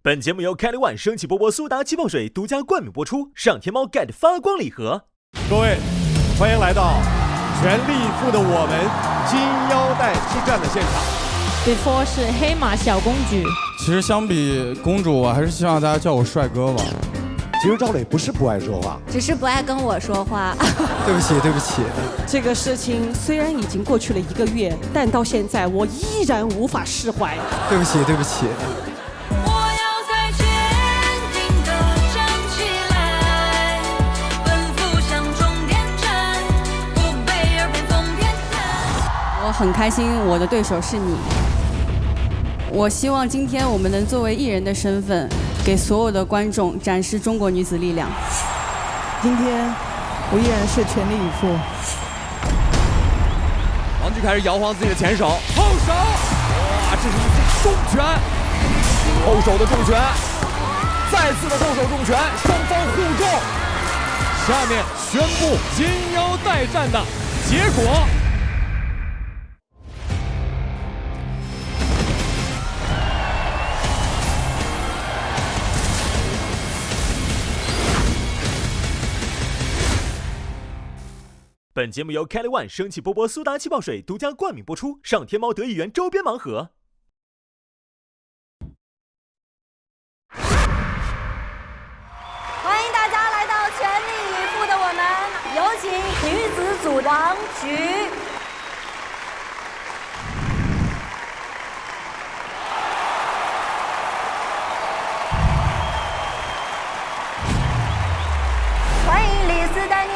本节目由Kelly One 升起波波苏打气泡水独家冠名播出，上天猫 get 发光礼盒。各位，欢迎来到全力以赴的我们金腰带之战的现场。Before 是黑马小公举。其实相比公主，我还是希望大家叫我帅哥吧。其实赵磊不是不爱说话，只是不爱跟我说话。对不起，对不起。这个事情虽然已经过去了1个月，但到现在我依然无法释怀。对不起，对不起。我很开心，我的对手是你。我希望今天我们能作为艺人的身份，给所有的观众展示中国女子力量。今天我依然是全力以赴。王菊开始摇晃自己的前手，后手，哇，这是一记重拳，后手的重拳，再次的后手重拳，双方互重。下面宣布金腰带战的结果。本节目由 Kelly One 升起波波苏打气泡水独家冠名播出，上天猫得益源周边盲盒。欢迎大家来到全力以赴的我们，有请女子组王菊。欢迎李斯丹妮。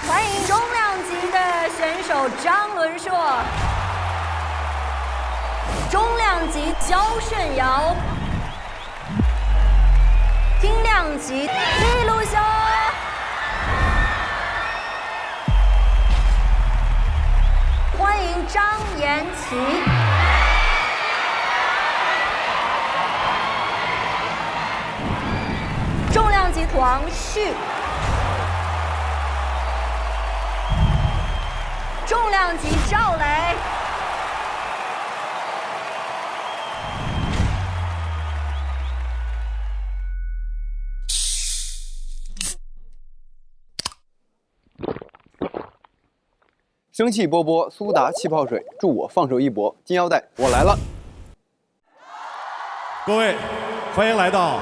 欢迎中量级的选手张伦硕，中量级焦顺尧，轻量级李路修，欢迎张延琪，重量级王旭。重量级赵磊，生气波波苏打气泡水，助我放手一搏，金腰带我来了。各位，欢迎来到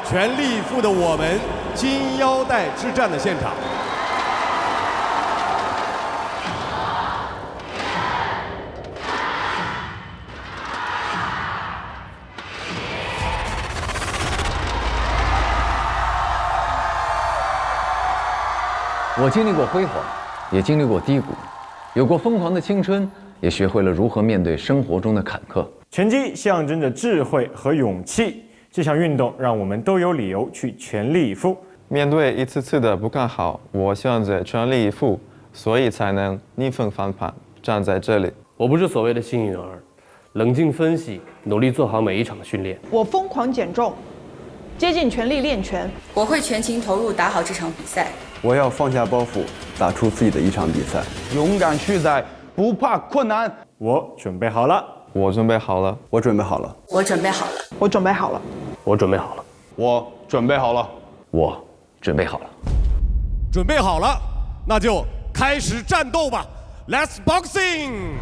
全力以赴的我们金腰带之战的现场。我经历过辉煌，也经历过低谷，有过疯狂的青春，也学会了如何面对生活中的坎坷。拳击象征着智慧和勇气，这项运动让我们都有理由去全力以赴。面对一次次的不看好，我选择全力以赴，所以才能逆风翻盘，站在这里。我不是所谓的幸运儿，冷静分析，努力做好每一场的训练。我疯狂减重，竭尽全力练拳。我会全情投入打好这场比赛。我要放下包袱，打出自己的一场比赛。勇敢去赛，不怕困难。我准备好了，我准备好了，我准备好了，我准备好了，我准备好了，我准备好了，我准备好了，我准备好了。准备好了，那就开始战斗吧 ！Let's boxing！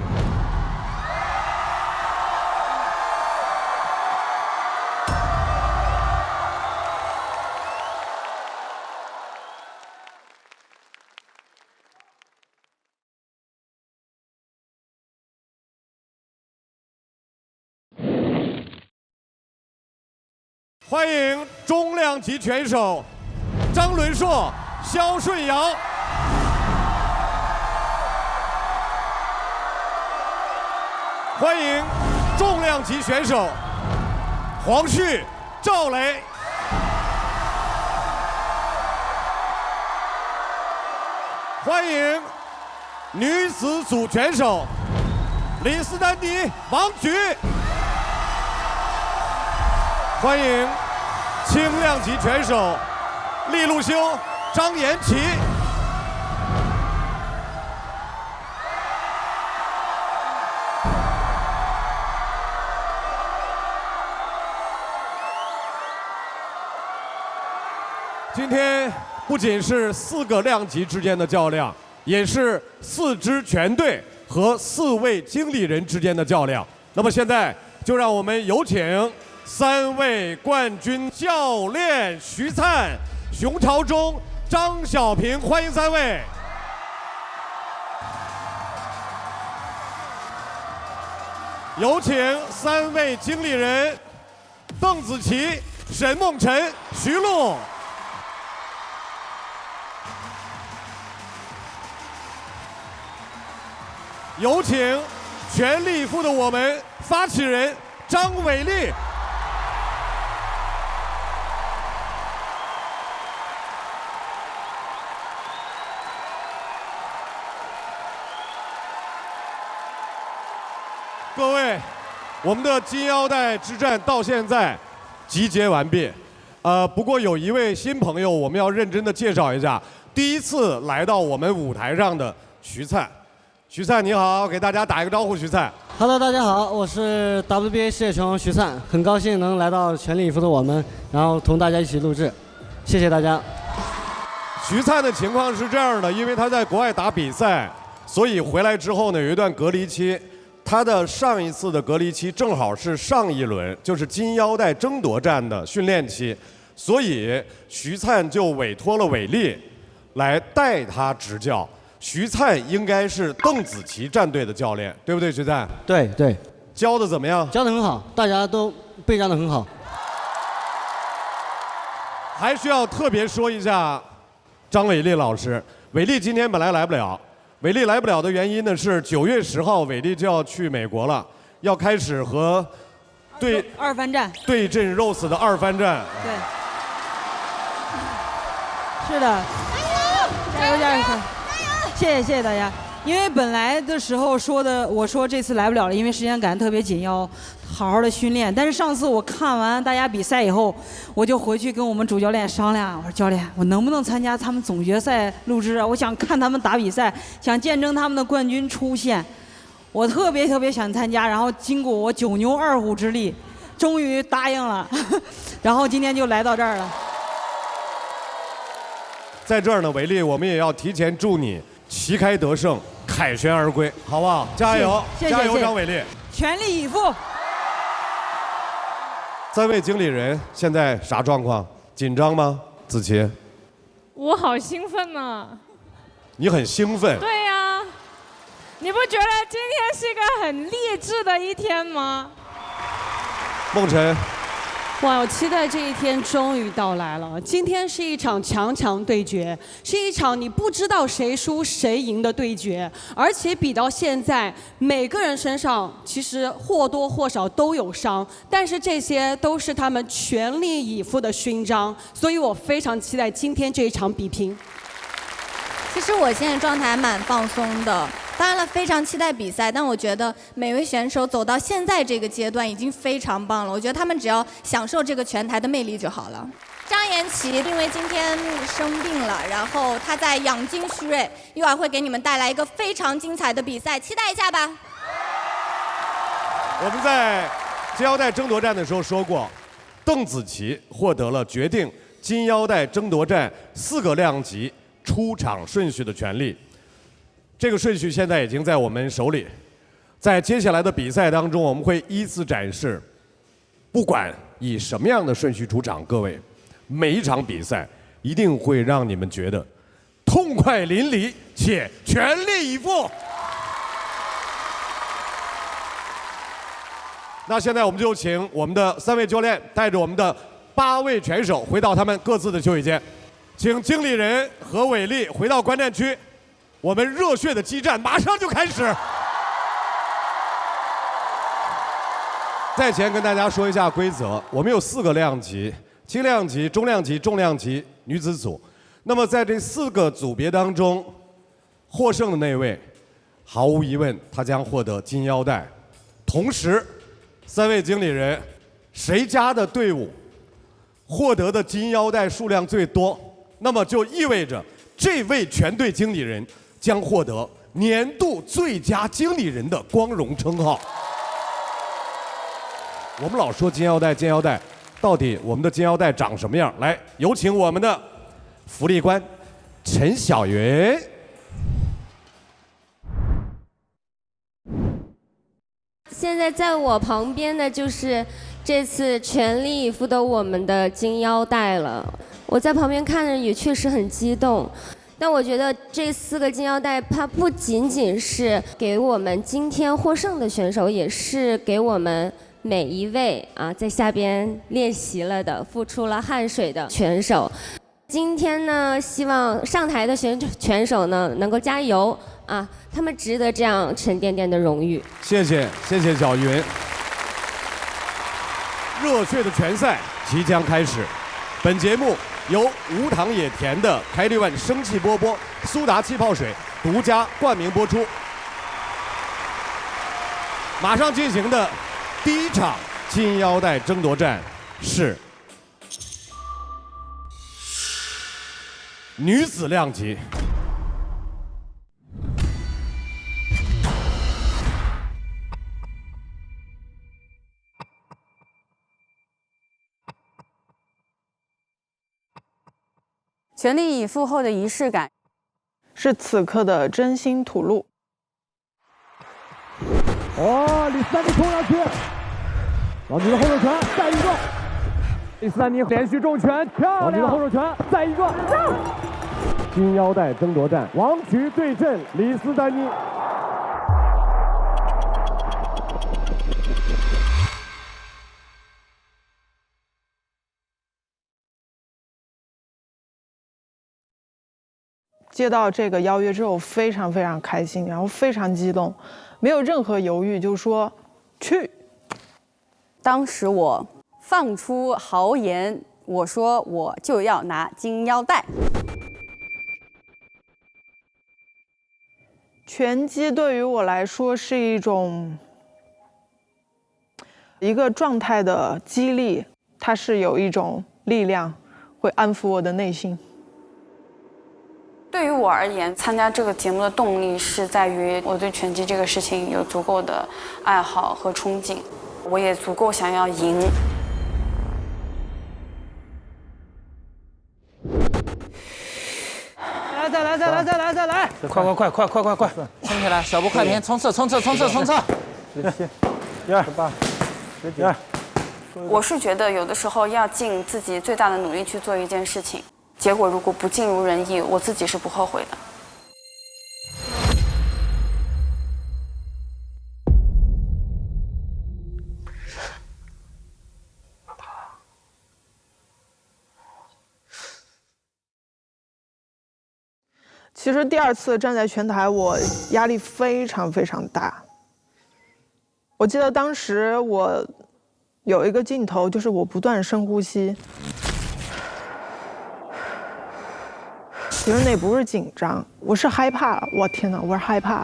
欢迎中量级拳手张伦硕、肖顺尧。欢迎重量级选手黄旭、赵磊。欢迎女子组拳手李斯丹妮、王菊。欢迎轻量级拳手利路修、张延琪。今天不仅是4个量级之间的较量，也是4支全队和4位经理人之间的较量。那么现在就让我们有请3位冠军教练徐灿、熊朝忠、张小平，欢迎3位。有请3位经理人邓紫棋、沈梦辰、徐璐。有请全力以赴的我们发起人张伟丽。各位，我们的金腰带之战到现在集结完毕。不过有一位新朋友，我们要认真的介绍一下，第一次来到我们舞台上的徐灿。徐灿你好，给大家打一个招呼。徐灿 ，Hello， 大家好，我是 WBA 世界拳王徐灿，很高兴能来到全力以赴的我们，然后同大家一起录制，谢谢大家。徐灿的情况是这样的，因为他在国外打比赛，所以回来之后呢有一段隔离期。他的上一次的隔离期正好是上一轮，就是金腰带争夺战的训练期，所以徐灿就委托了伟丽来带他执教。徐灿应该是邓紫棋战队的教练，对不对？徐灿？对对。教的怎么样？教的很好，大家都备战的很好。还需要特别说一下张伟丽老师，伟丽今天本来来不了。伟丽来不了的原因呢是9月10号，伟丽就要去美国了，要开始和2番战对阵 Rose 的2番战。对，是的，加油加油！谢谢大家。因为本来的时候我说这次来不了了，因为时间赶得特别紧，要好好的训练。但是上次我看完大家比赛以后，我就回去跟我们主教练商量，我说教练，我能不能参加他们总决赛录制啊？我想看他们打比赛，想见证他们的冠军出现。我特别想参加，然后经过我9牛2虎之力，终于答应了，然后今天就来到这儿了。在这儿呢，伟丽，我们也要提前祝你旗开得胜，凯旋而归，好不好？加油！加油，张伟丽！全力以赴。 3位经理人现在啥状况？紧张吗？子琪，我好兴奋呢！你很兴奋？对呀，你不觉得今天是一个很励志的一天吗？梦辰，哇，我期待这一天终于到来了。今天是一场强对决，是一场你不知道谁输谁赢的对决，而且比到现在，每个人身上其实或多或少都有伤，但是这些都是他们全力以赴的勋章，所以我非常期待今天这一场比拼。其实我现在状态还蛮放松的。 当然了，非常期待比赛，但我觉得每位选手走到现在这个阶段已经非常棒了。我觉得他们只要享受这个拳台的魅力就好了。张颜齐因为今天生病了，然后他在养精蓄锐，一会儿会给你们带来一个非常精彩的比赛，期待一下吧。我们在金腰带争夺战的时候说过，邓紫棋获得了决定金腰带争夺战4个量级出场顺序的权利。 这个顺序现在已经在我们手里，在接下来的比赛当中，我们会依次展示，不管以什么样的顺序出场，各位，每一场比赛一定会让你们觉得痛快淋漓且全力以赴。那现在我们就请我们的3位教练带着我们的8位拳手回到他们各自的休息间，请经理人何伟丽回到观战区。 我们热血的激战马上就开始。在前跟大家说一下规则，我们有4个量级：轻量级、中量级、重量级女子组。那么在这4个组别当中，获胜的那位，毫无疑问，他将获得金腰带。同时，3位经理人，谁家的队伍获得的金腰带数量最多，那么就意味着这位全队经理人 将获得年度最佳经理人的光荣称号。我们老说金腰带，金腰带，到底我们的金腰带长什么样？来，有请我们的福利官陈小云。现在在我旁边的就是这次全力以赴的我们的金腰带了。我在旁边看着也确实很激动，但我觉得这4个金腰带，它不仅仅是给我们今天获胜的选手，也是给我们每一位在下边练习了的、付出了汗水的选手。今天呢，希望上台的选手呢能够加油啊！他们值得这样沉甸甸的荣誉。谢谢小云。热血的拳赛即将开始，本节目由无糖也甜的凯利万生气波波苏打气泡水独家冠名播出。马上进行的第一场金腰带争夺战是女子量级。全力以赴后的仪式感，是此刻的真心吐露。李斯丹妮冲上去，老女的后手拳，再一个。李斯丹妮连续重拳，漂亮！老女的后手拳，再一个。金腰带争夺战，王瞿对阵李斯丹妮。接到这个邀约之后，非常非常开心，然后非常激动，没有任何犹豫，就说去。当时我放出豪言，我说我就要拿金腰带。拳击对于我来说是一个状态的激励，它是有一种力量，会安抚我的内心。对于我而言，参加这个节目的动力是在于我对拳击这个事情有足够的爱好和憧憬，我也足够想要赢。再来！快！冲起来，小步快平，冲刺！17、18、19。我是觉得有的时候要尽自己最大的努力去做一件事情。结果如果不尽如人意，我自己是不后悔的。其实第2次站在拳台，我压力非常非常大。我记得当时我有一个镜头，就是我不断深呼吸。其实那不是紧张，我是害怕。我天哪，我是害怕。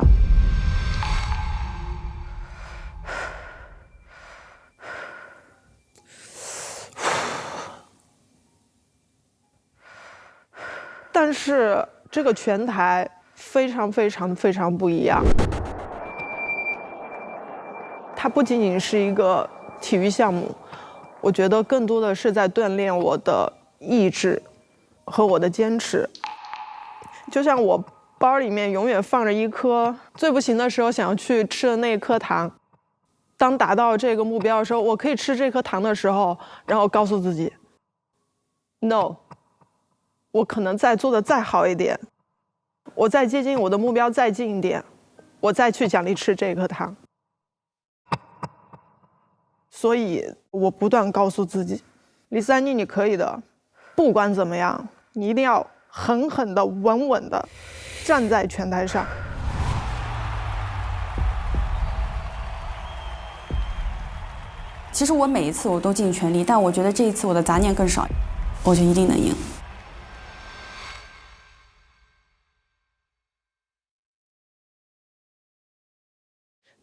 但是这个拳台非常非常非常不一样，它不仅仅是一个体育项目，我觉得更多的是在锻炼我的意志和我的坚持。就像我包里面永远放着一颗最不行的时候想要去吃的那一颗糖，当达到这个目标的时候，我可以吃这颗糖的时候，然后告诉自己 ，no， 我可能再做的再好一点，我再接近我的目标再近一点，我再去奖励吃这颗糖。所以我不断告诉自己，李斯丹妮，你可以的，不管怎么样，你一定要狠狠的、稳稳的站在拳台上。其实我每一次我都尽全力，但我觉得这一次我的杂念更少，我就一定能赢。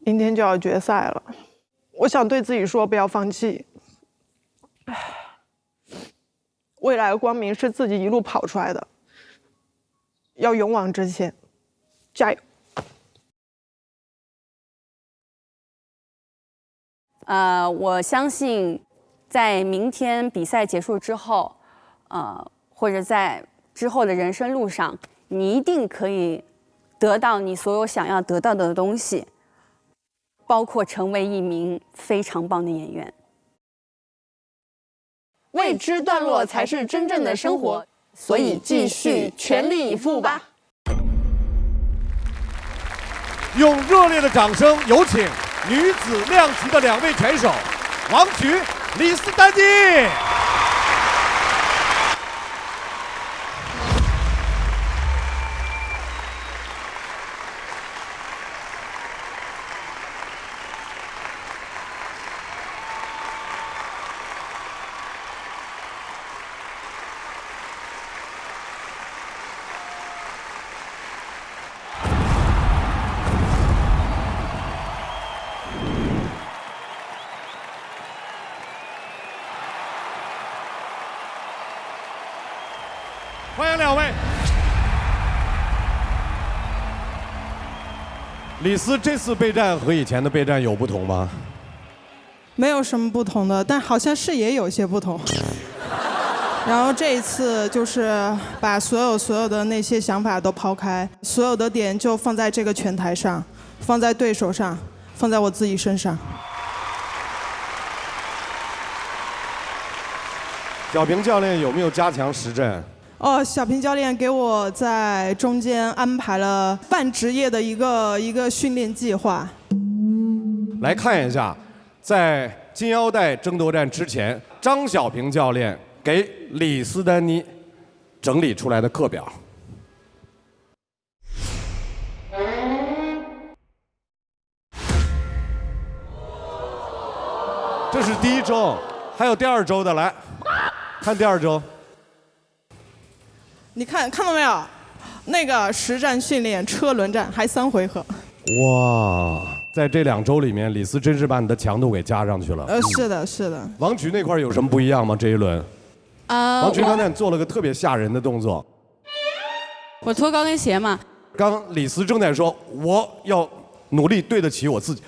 明天就要决赛了，我想对自己说，不要放弃。未来的光明是自己一路跑出来的，要勇往直前，加油！我相信，在明天比赛结束之后，或者在之后的人生路上，你一定可以得到你所有想要得到的东西，包括成为一名非常棒的演员。未知段落才是真正的生活，所以继续全力以赴吧。用热烈的掌声，有请女子量级的2位选手王菊、李斯丹妮。欢迎2位。李斯这次备战和以前的备战有不同吗？没有什么不同的，但好像是也有些不同。然后这一次就是把所有的那些想法都抛开，所有的点就放在这个拳台上，放在对手上，放在我自己身上。小平教练有没有加强实战？小平教练给我在中间安排了半职业的一个训练计划。来看一下，在金腰带争夺战之前，张小平教练给李斯丹妮整理出来的课表。这是第1周，还有第2周的，来看第2周。你看到没有？那个实战训练车轮战还3回合。哇，在这2周里面，李斯真是把你的强度给加上去了。是的，是的。王菊那块有什么不一样吗？这一轮？王菊刚才做了个特别吓人的动作。我脱高跟鞋嘛。刚李斯正在说我要努力对得起我自己，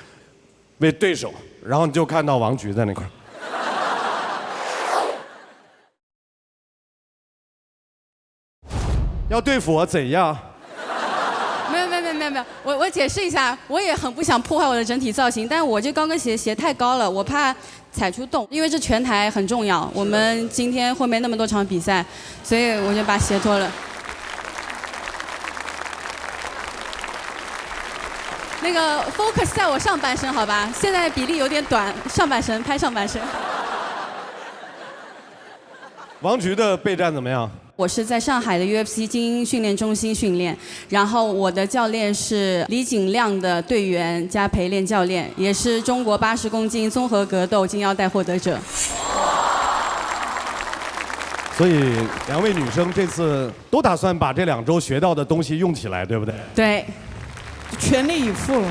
为对手，然后你就看到王菊在那块。要对付我怎样？没有，我解释一下，我也很不想破坏我的整体造型，但我这高跟鞋太高了，我怕踩出洞，因为这拳台很重要，我们今天后面那么多场比赛，所以我就把鞋脱了。那个 focus 在我上半身，好吧？现在比例有点短，上半身拍上半身。王菊的备战怎么样？我是在上海的 UFC 精英训练中心训练，然后我的教练是李景亮的队员加陪练教练，也是中国80公斤综合格斗金腰带获得者。所以2位女生这次都打算把这2周学到的东西用起来，对不对？对，全力以赴了。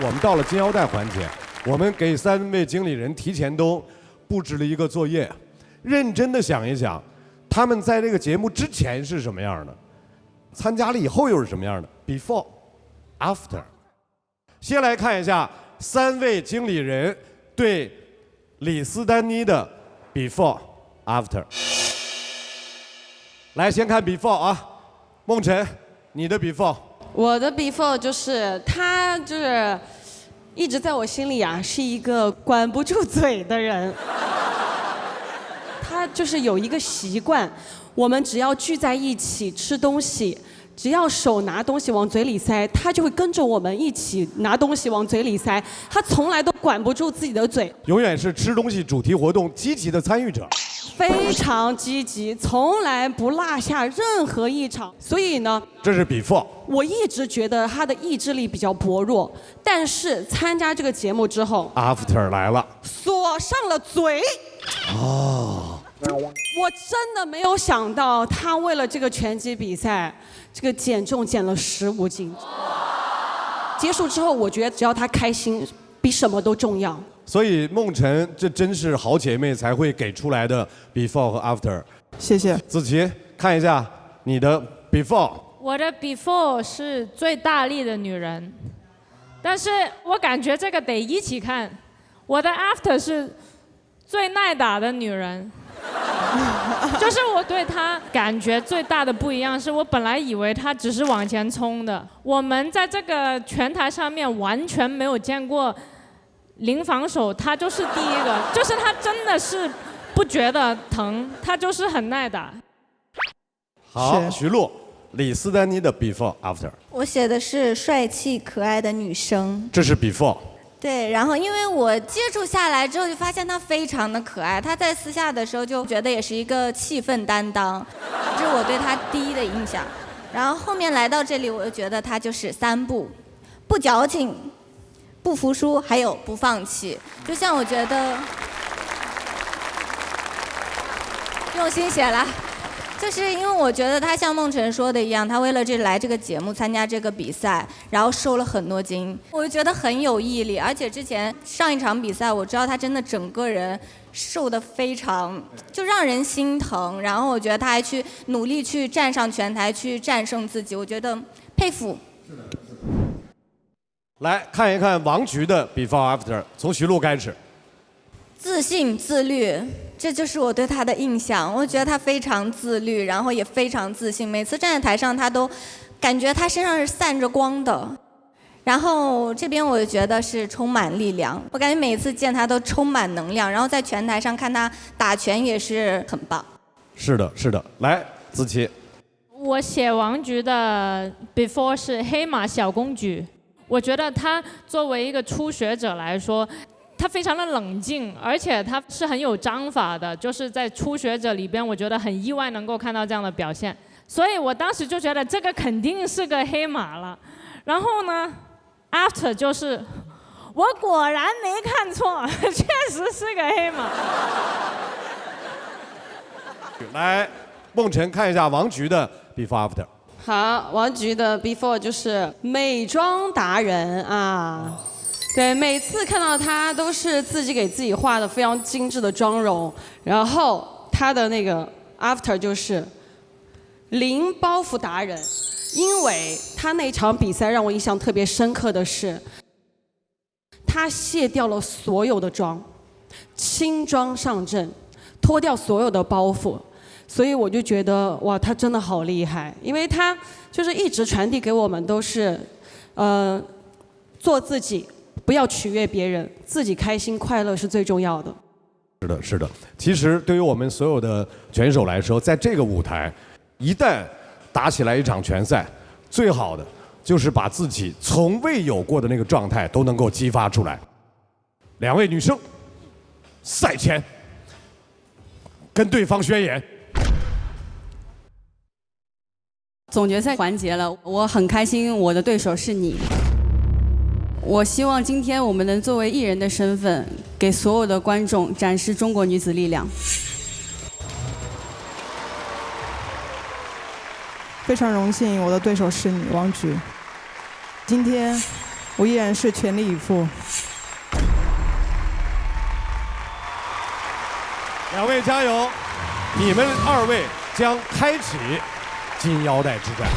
我们到了金腰带环节，我们给3位经理人提前都布置了一个作业。认真的想一想，他们在这个节目之前是什么样的，参加了以后又是什么样的 ，before after。先来看一下3位经理人对李斯丹妮的 before after。来，先看 before 啊，梦辰，你的 before。我的 before 就是他就是一直在我心里啊是一个管不住嘴的人。他就是有一个习惯，我们只要聚在一起吃东西，只要手拿东西往嘴里塞，他就会跟着我们一起拿东西往嘴里塞。他从来都管不住自己的嘴，永远是吃东西主题活动积极的参与者，非常积极，从来不落下任何一场。所以呢，这是 before。我一直觉得他的意志力比较薄弱，但是参加这个节目之后 ，after 来了，锁上了嘴。哦。我真的没有想到，他为了这个拳击比赛，这个减重减了15斤。结束之后，我觉得只要他开心，比什么都重要。所以梦辰，这真是好姐妹才会给出来的 before 和 after。谢谢。子琪，看一下你的 before。我的 before 是最大力的女人，但是我感觉这个得一起看。我的 after 是最耐打的女人。就是我对他感觉最大的不一样，是我本来以为他只是往前冲的。我们在这个拳台上面完全没有见过零防守，他就是第一个，就是他真的是不觉得疼，他就是很耐打。好，徐璐，李斯丹妮的 before after， 我写的是帅气可爱的女生。这是 before。对，然后因为我接触下来之后，就发现她非常的可爱。她在私下的时候就觉得也是一个气氛担当，这是我对她第一的印象。然后后面来到这里，我就觉得她就是3不：不矫情、不服输，还有不放弃。就像我觉得用心写了。就是因为我觉得他像梦辰说的一样，他为了来这个节目参加这个比赛，然后瘦了很多斤，我就觉得很有毅力。而且之前上一场比赛，我知道他真的整个人瘦得非常，就让人心疼。然后我觉得他还去努力去站上拳台去战胜自己，我觉得佩服。来看一看王菊的 before after， 从徐璐开始。自信自律，这就是我对他的印象。我觉得他非常自律，然后也非常自信。每次站在台上，他都感觉他身上是散着光的。然后这边我就觉得是充满力量，我感觉每次见他都充满能量。然后在拳台上看他打拳也是很棒。是的，是的。来，子琪。我写王菊的 before 是黑马小公举，我觉得她作为一个初学者来说。他非常的冷静，而且他是很有章法的，就是在初学者里边，我觉得很意外能够看到这样的表现，所以我当时就觉得这个肯定是个黑马了。然后呢 ，after 就是我果然没看错，确实是个黑马。来，梦辰看一下王菊的 before after。好，王菊的 before 就是美妆达人啊。对，每次看到她都是自己给自己画的非常精致的妆容，然后她的那个 after 就是零包袱达人，因为她那场比赛让我印象特别深刻的是，她卸掉了所有的妆，轻装上阵，脱掉所有的包袱，所以我就觉得哇，她真的好厉害，因为她就是一直传递给我们都是，做自己。不要取悦别人，自己开心快乐是最重要的。是的，是的。其实对于我们所有的拳手来说，在这个舞台，一旦打起来一场拳赛，最好的就是把自己从未有过的那个状态都能够激发出来。2位女生，赛前跟对方宣言。总决赛环节了，我很开心，我的对手是你。我希望今天我们能作为艺人的身份，给所有的观众展示中国女子力量。非常荣幸，我的对手是你，王菊。今天我依然是全力以赴。2位加油！你们2位将开启金腰带之战。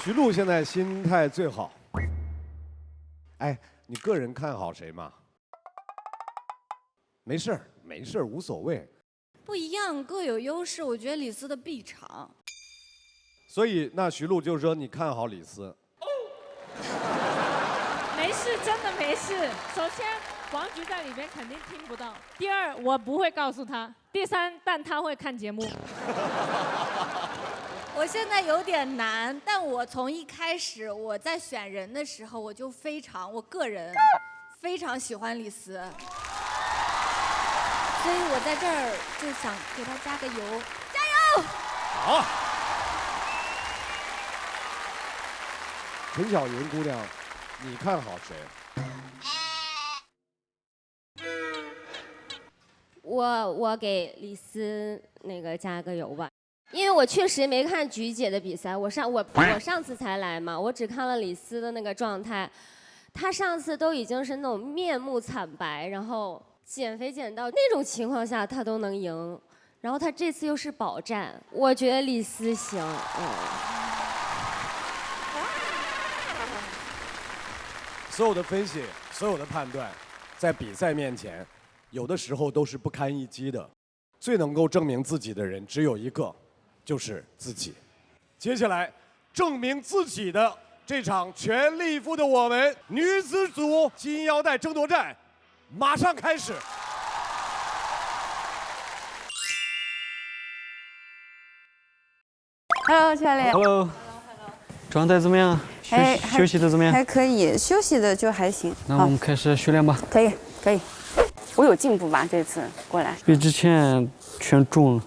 徐璐现在心态最好。哎，你个人看好谁吗？没事儿，没事儿，无所谓。不一样，各有优势。我觉得李斯的必场。所以，那徐璐就是说你看好李斯。没事，真的没事。首先，王菊在里边肯定听不到。第二，我不会告诉他。第三，但他会看节目。我现在有点难，但我从一开始我在选人的时候，我个人非常喜欢李斯，所以我在这儿就想给他加个油，加油！好。陈小云姑娘，你看好谁？我给李斯那个加个油吧。因为我确实没看菊姐的比赛，我上次才来嘛，我只看了李斯的那个状态，她上次都已经是那种面目惨白，然后减肥减到那种情况下她都能赢，然后他这次又是保战，我觉得李斯行。所有的分析，所有的判断，在比赛面前，有的时候都是不堪一击的。最能够证明自己的人只有一个，就是自己。接下来，证明自己的这场全力以赴的我们女子组金腰带争夺战，马上开始。Hello， 教练。Hello。状态怎么样？休息的怎么样？还可以，休息的就还行。那我们开始训练吧。可以，可以。我有进步吧？这次过来。比之前全重了。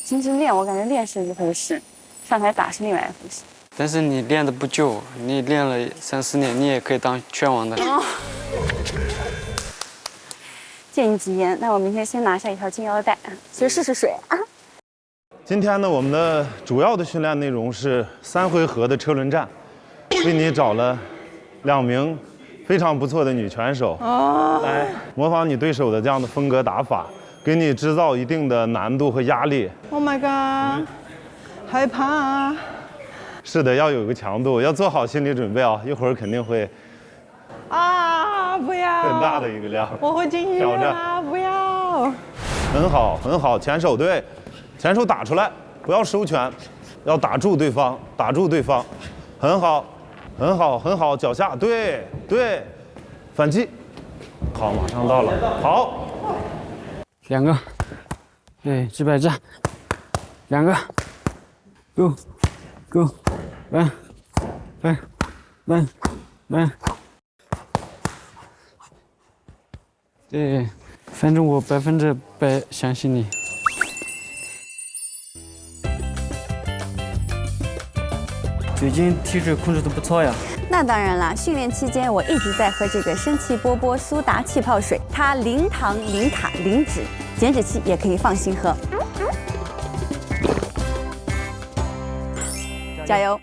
平时练，我感觉练是一回事，上台打是另外一回事。但是你练的不久，你练了3、4年，你也可以当拳王的。见你吉言，那我明天先拿下一条金腰带，先试试水啊。今天呢，我们的主要的训练内容是3回合的车轮战，为你找了2名非常不错的女拳手，来模仿你对手的这样的风格打法，给你制造一定的难度和压力。Oh my god， 害怕啊！是的，要有个强度，要做好心理准备啊，一会儿肯定会啊，不要！很大的一个量，我会进医院啊！不要！很好，很好，前手对。前手打出来，不要收拳，要打住对方，打住对方，很好，很好，很好，脚下，对对，反击，好，马上到了，好，2个，对，击败战，2个 ，go go， 慢，对，反正我100%相信你。最近体水控制的不错呀。那当然啦，训练期间我一直在喝这个生气波波苏打气泡水，它零糖、零卡、零脂，减脂期也可以放心喝。加油！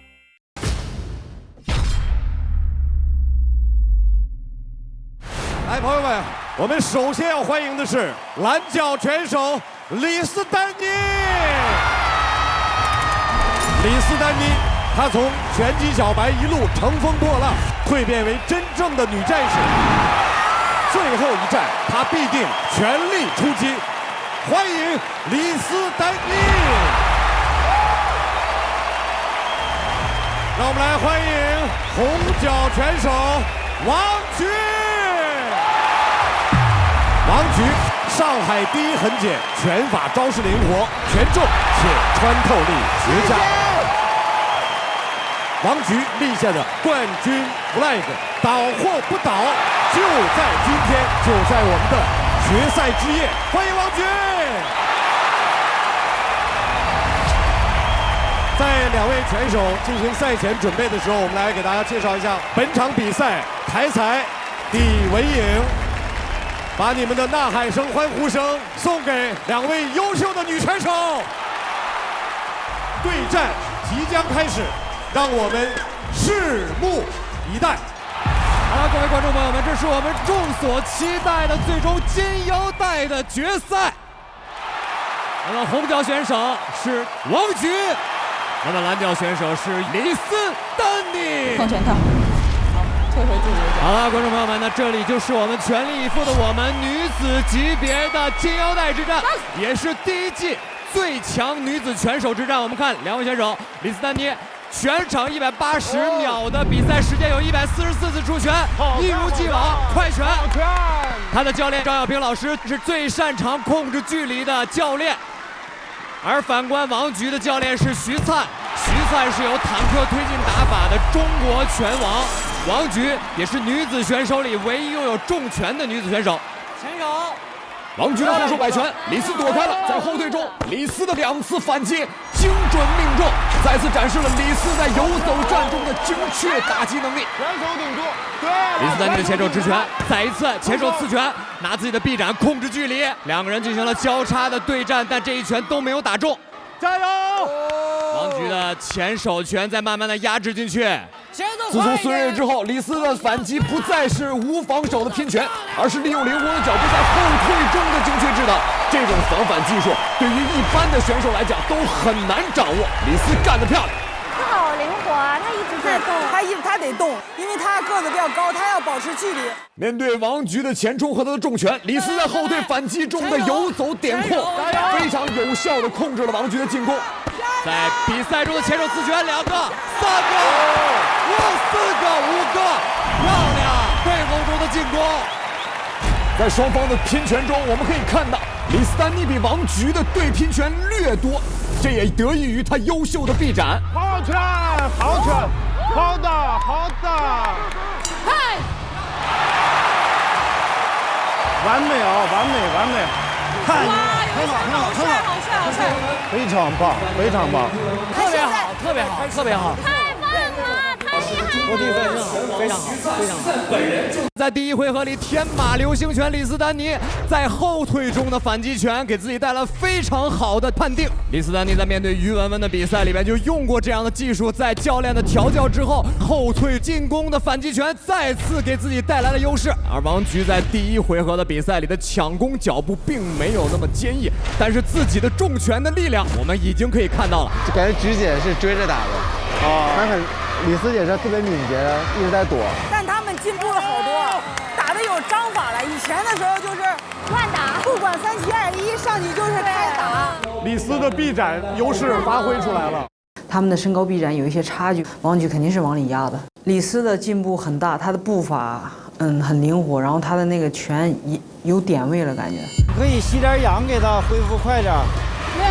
来，朋友们，我们首先要欢迎的是蓝角拳手李斯丹妮。李斯丹妮。她从拳击小白一路乘风破浪，蜕变为真正的女战士。最后一战，她必定全力出击。欢迎李斯丹妮！让我们来欢迎红角拳手王菊。王菊，上海第一狠剪，拳法招式灵活，拳重且穿透力绝佳。王菊立下的冠军 flag， 倒或不倒，就在今天，就在我们的决赛之夜，欢迎王菊！在2位拳手进行赛前准备的时候，我们来给大家介绍一下本场比赛台裁李文颖，把你们的呐喊声、欢呼声送给2位优秀的女拳手。对战即将开始。让我们拭目以待。好了，各位观众朋友们，这是我们众所期待的最终金腰带的决赛。那么红角选手是王菊，那么蓝角选手是李斯丹妮。放拳套。退回自己的脚。好了，观众朋友们，那这里就是我们全力以赴的我们女子级别的金腰带之战，也是第1季最强女子拳手之战。我们看2位选手，李斯丹妮。全场180秒的比赛时间，有144次出拳，一如既往快拳。他的教练张小平老师是最擅长控制距离的教练，而反观王菊的教练是徐灿，徐灿是有坦克推进打法的中国拳王，王菊也是女子选手里唯一拥有重拳的女子选手。前手。王菊的后手摆拳，李斯躲开了，在后退中，李斯的2次反击精准命中，再次展示了李斯在游走战中的精确打击能力。拳手顶住，对。李斯丹妮的前手直拳，再一次前手刺拳，拿自己的臂展控制距离，2个人进行了交叉的对战，但这一拳都没有打中。加油！王菊的前手拳在慢慢的压制进去。前手自从孙锐之后，李斯的反击不再是无防守的拼拳，而是利用灵活的脚步在后退中的精确制挡。这种防反技术对于一般的选手来讲都很难掌握。李斯干得漂亮。他好灵活啊，他一直在动，他得动，因为他个子比较高，他要保持距离。面对王菊的前冲和他的重拳，李斯在后退反击中的游走点控，非常有效地控制了王菊的进攻。在比赛中的前手刺拳2个、3个、4个、5个，漂亮！背后中的进攻。在双方的拼拳中，我们可以看到李斯丹妮比王菊的对拼拳略多，这也得益于他优秀的臂展。好拳，好拳，好的，好的，嗨，完美啊，完美，完美，太很好，很好，很好，好帅，好帅，非常棒，非常棒，特别好，特别好，特别好。太棒了，太厉害了！落地非常好，非常好，非常好。在第一回合里，天马流星拳李斯丹妮在后退中的反击拳给自己带来非常好的判定。李斯丹妮在面对于文文的比赛里边就用过这样的技术，在教练的调教之后，后退进攻的反击拳再次给自己带来了优势。而王菊在第一回合的比赛里的抢攻脚步并没有那么坚毅，但是自己的重拳的力量我们已经可以看到了。就感觉菊姐是追着打的，她李斯姐是特别敏捷的，一直在躲。但他们进步了好多，打得有章法了。以前的时候就是乱打，不管3七2一，上去就是开打。李斯的臂展优势发挥出来了。他们的身高臂展有一些差距，王菊肯定是往里压的。李斯的进步很大，他的步伐很灵活，然后他的那个拳有点位了，感觉。可以吸点氧给他恢复快点。对，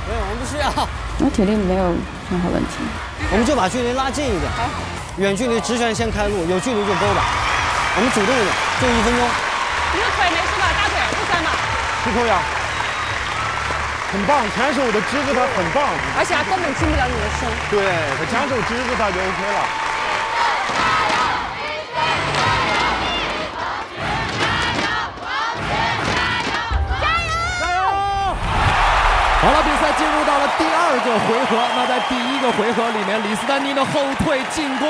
我们不需要。我体力没有任何问题。我们就把距离拉近一点，远距离直拳先开路，有距离就勾打。我们主动一点，就1分钟。你的腿没事吧？大腿不酸吧？吃口氧，很棒，前手的支着他很棒，而且他根本进不了你的身。对，他前手支着他就 OK 了。好了，比赛进入到了第2个回合。那在第1个回合里面，李斯丹妮的后退进攻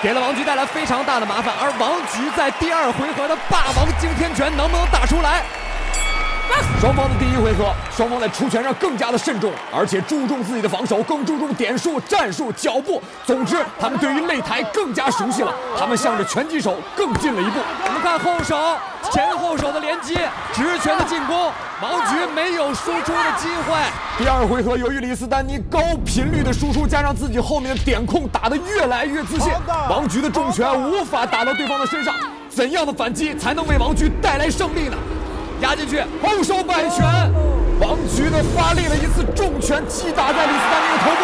给了王菊带来非常大的麻烦，而王菊在第2回合的霸王惊天拳能不能打出来？双方的第1回合，双方在出拳上更加的慎重，而且注重自己的防守，更注重点数、战术、脚步。总之，他们对于擂台更加熟悉了，他们向着拳击手更近了一步。我们看后手、前后手的连击，直拳的进攻，王菊没有输出的机会。第2回合，由于李斯丹妮高频率的输出，加上自己后面的点控打得越来越自信，王菊的重拳无法打到对方的身上。怎样的反击才能为王菊带来胜利呢？压进去，后手摆拳，王菊的发力了一次重拳击打在李斯丹妮的头部。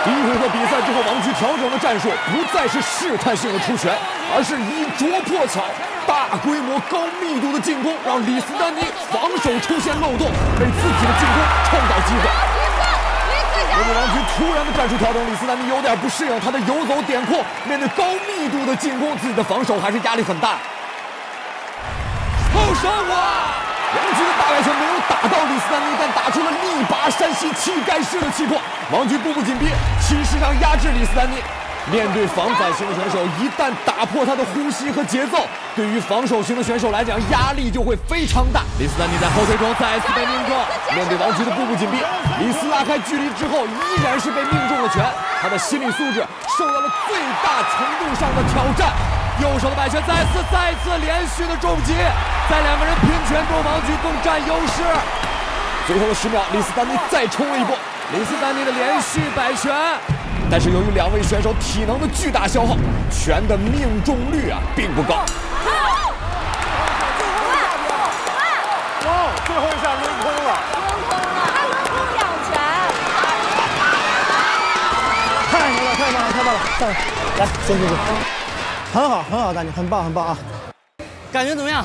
第1回合比赛之后，王菊调整了战术，不再是试探性的出拳，而是以拙破巧，大规模高密度的进攻，让李斯丹妮防守出现漏洞，为自己的进攻创造机会。面对王菊突然的战术调整，李斯丹妮有点不适应，他的游走点控面对高密度的进攻，自己的防守还是压力很大。后手王菊的大摆拳没有打到李斯丹妮，但打出了力拔山兮气盖世的气魄。王菊步步紧逼，气势上压制李斯丹妮。面对防反型的选手，一旦打破他的呼吸和节奏，对于防守型的选手来讲，压力就会非常大。李斯丹妮在后退中再次被命中，面对王菊的步步紧逼，李斯拉开距离之后，依然是被命中了拳。他的心理素质受到了最大程度上的挑战。右手的摆拳再次连续的重击，在2个人拼拳中，王菊更占优势。最后的10秒，李斯丹妮再冲了一波，李斯丹妮的连续摆拳，但是由于2位选手体能的巨大消耗，拳的命中率并不高。哇，最后一下抡空了，他抡空2拳，太牛了，太棒了，太棒了，上来，来，行。很好，很好，大姐，很棒，很棒啊！感觉怎么样？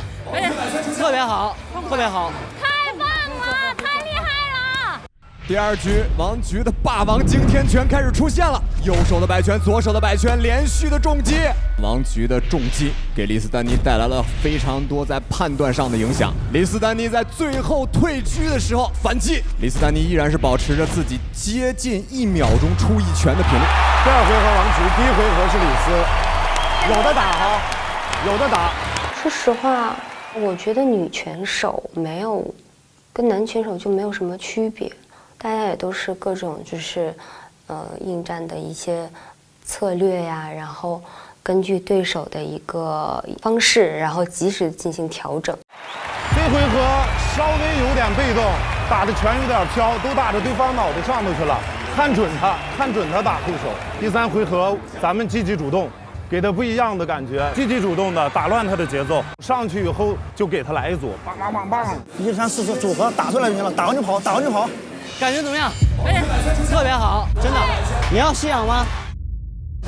特别好，特别好。太棒了，太厉害了！第2局，王菊的霸王惊天拳开始出现了，右手的摆拳，左手的摆拳，连续的重击。王菊的重击给李斯丹妮带来了非常多在判断上的影响。李斯丹妮在最后退居的时候反击，李斯丹妮依然是保持着自己接近1秒钟出1拳的频率。第二回合王菊，第一回合是李斯，有的打哈，有的打。说实话，我觉得女拳手没有跟男拳手就没有什么区别，大家也都是各种就是应战的一些策略呀，然后根据对手的一个方式，然后及时进行调整。这回合稍微有点被动，打的拳有点飘，都打着对方脑袋上头去了，看准他打后手。第三回合咱们积极主动，给他不一样的感觉，积极主动的打乱他的节奏，上去以后就给他来一组，梆梆梆梆，1、3、4组合打出来就行了，打完就跑，打完就跑。感觉怎么样？特别好，真的。你要吸氧吗？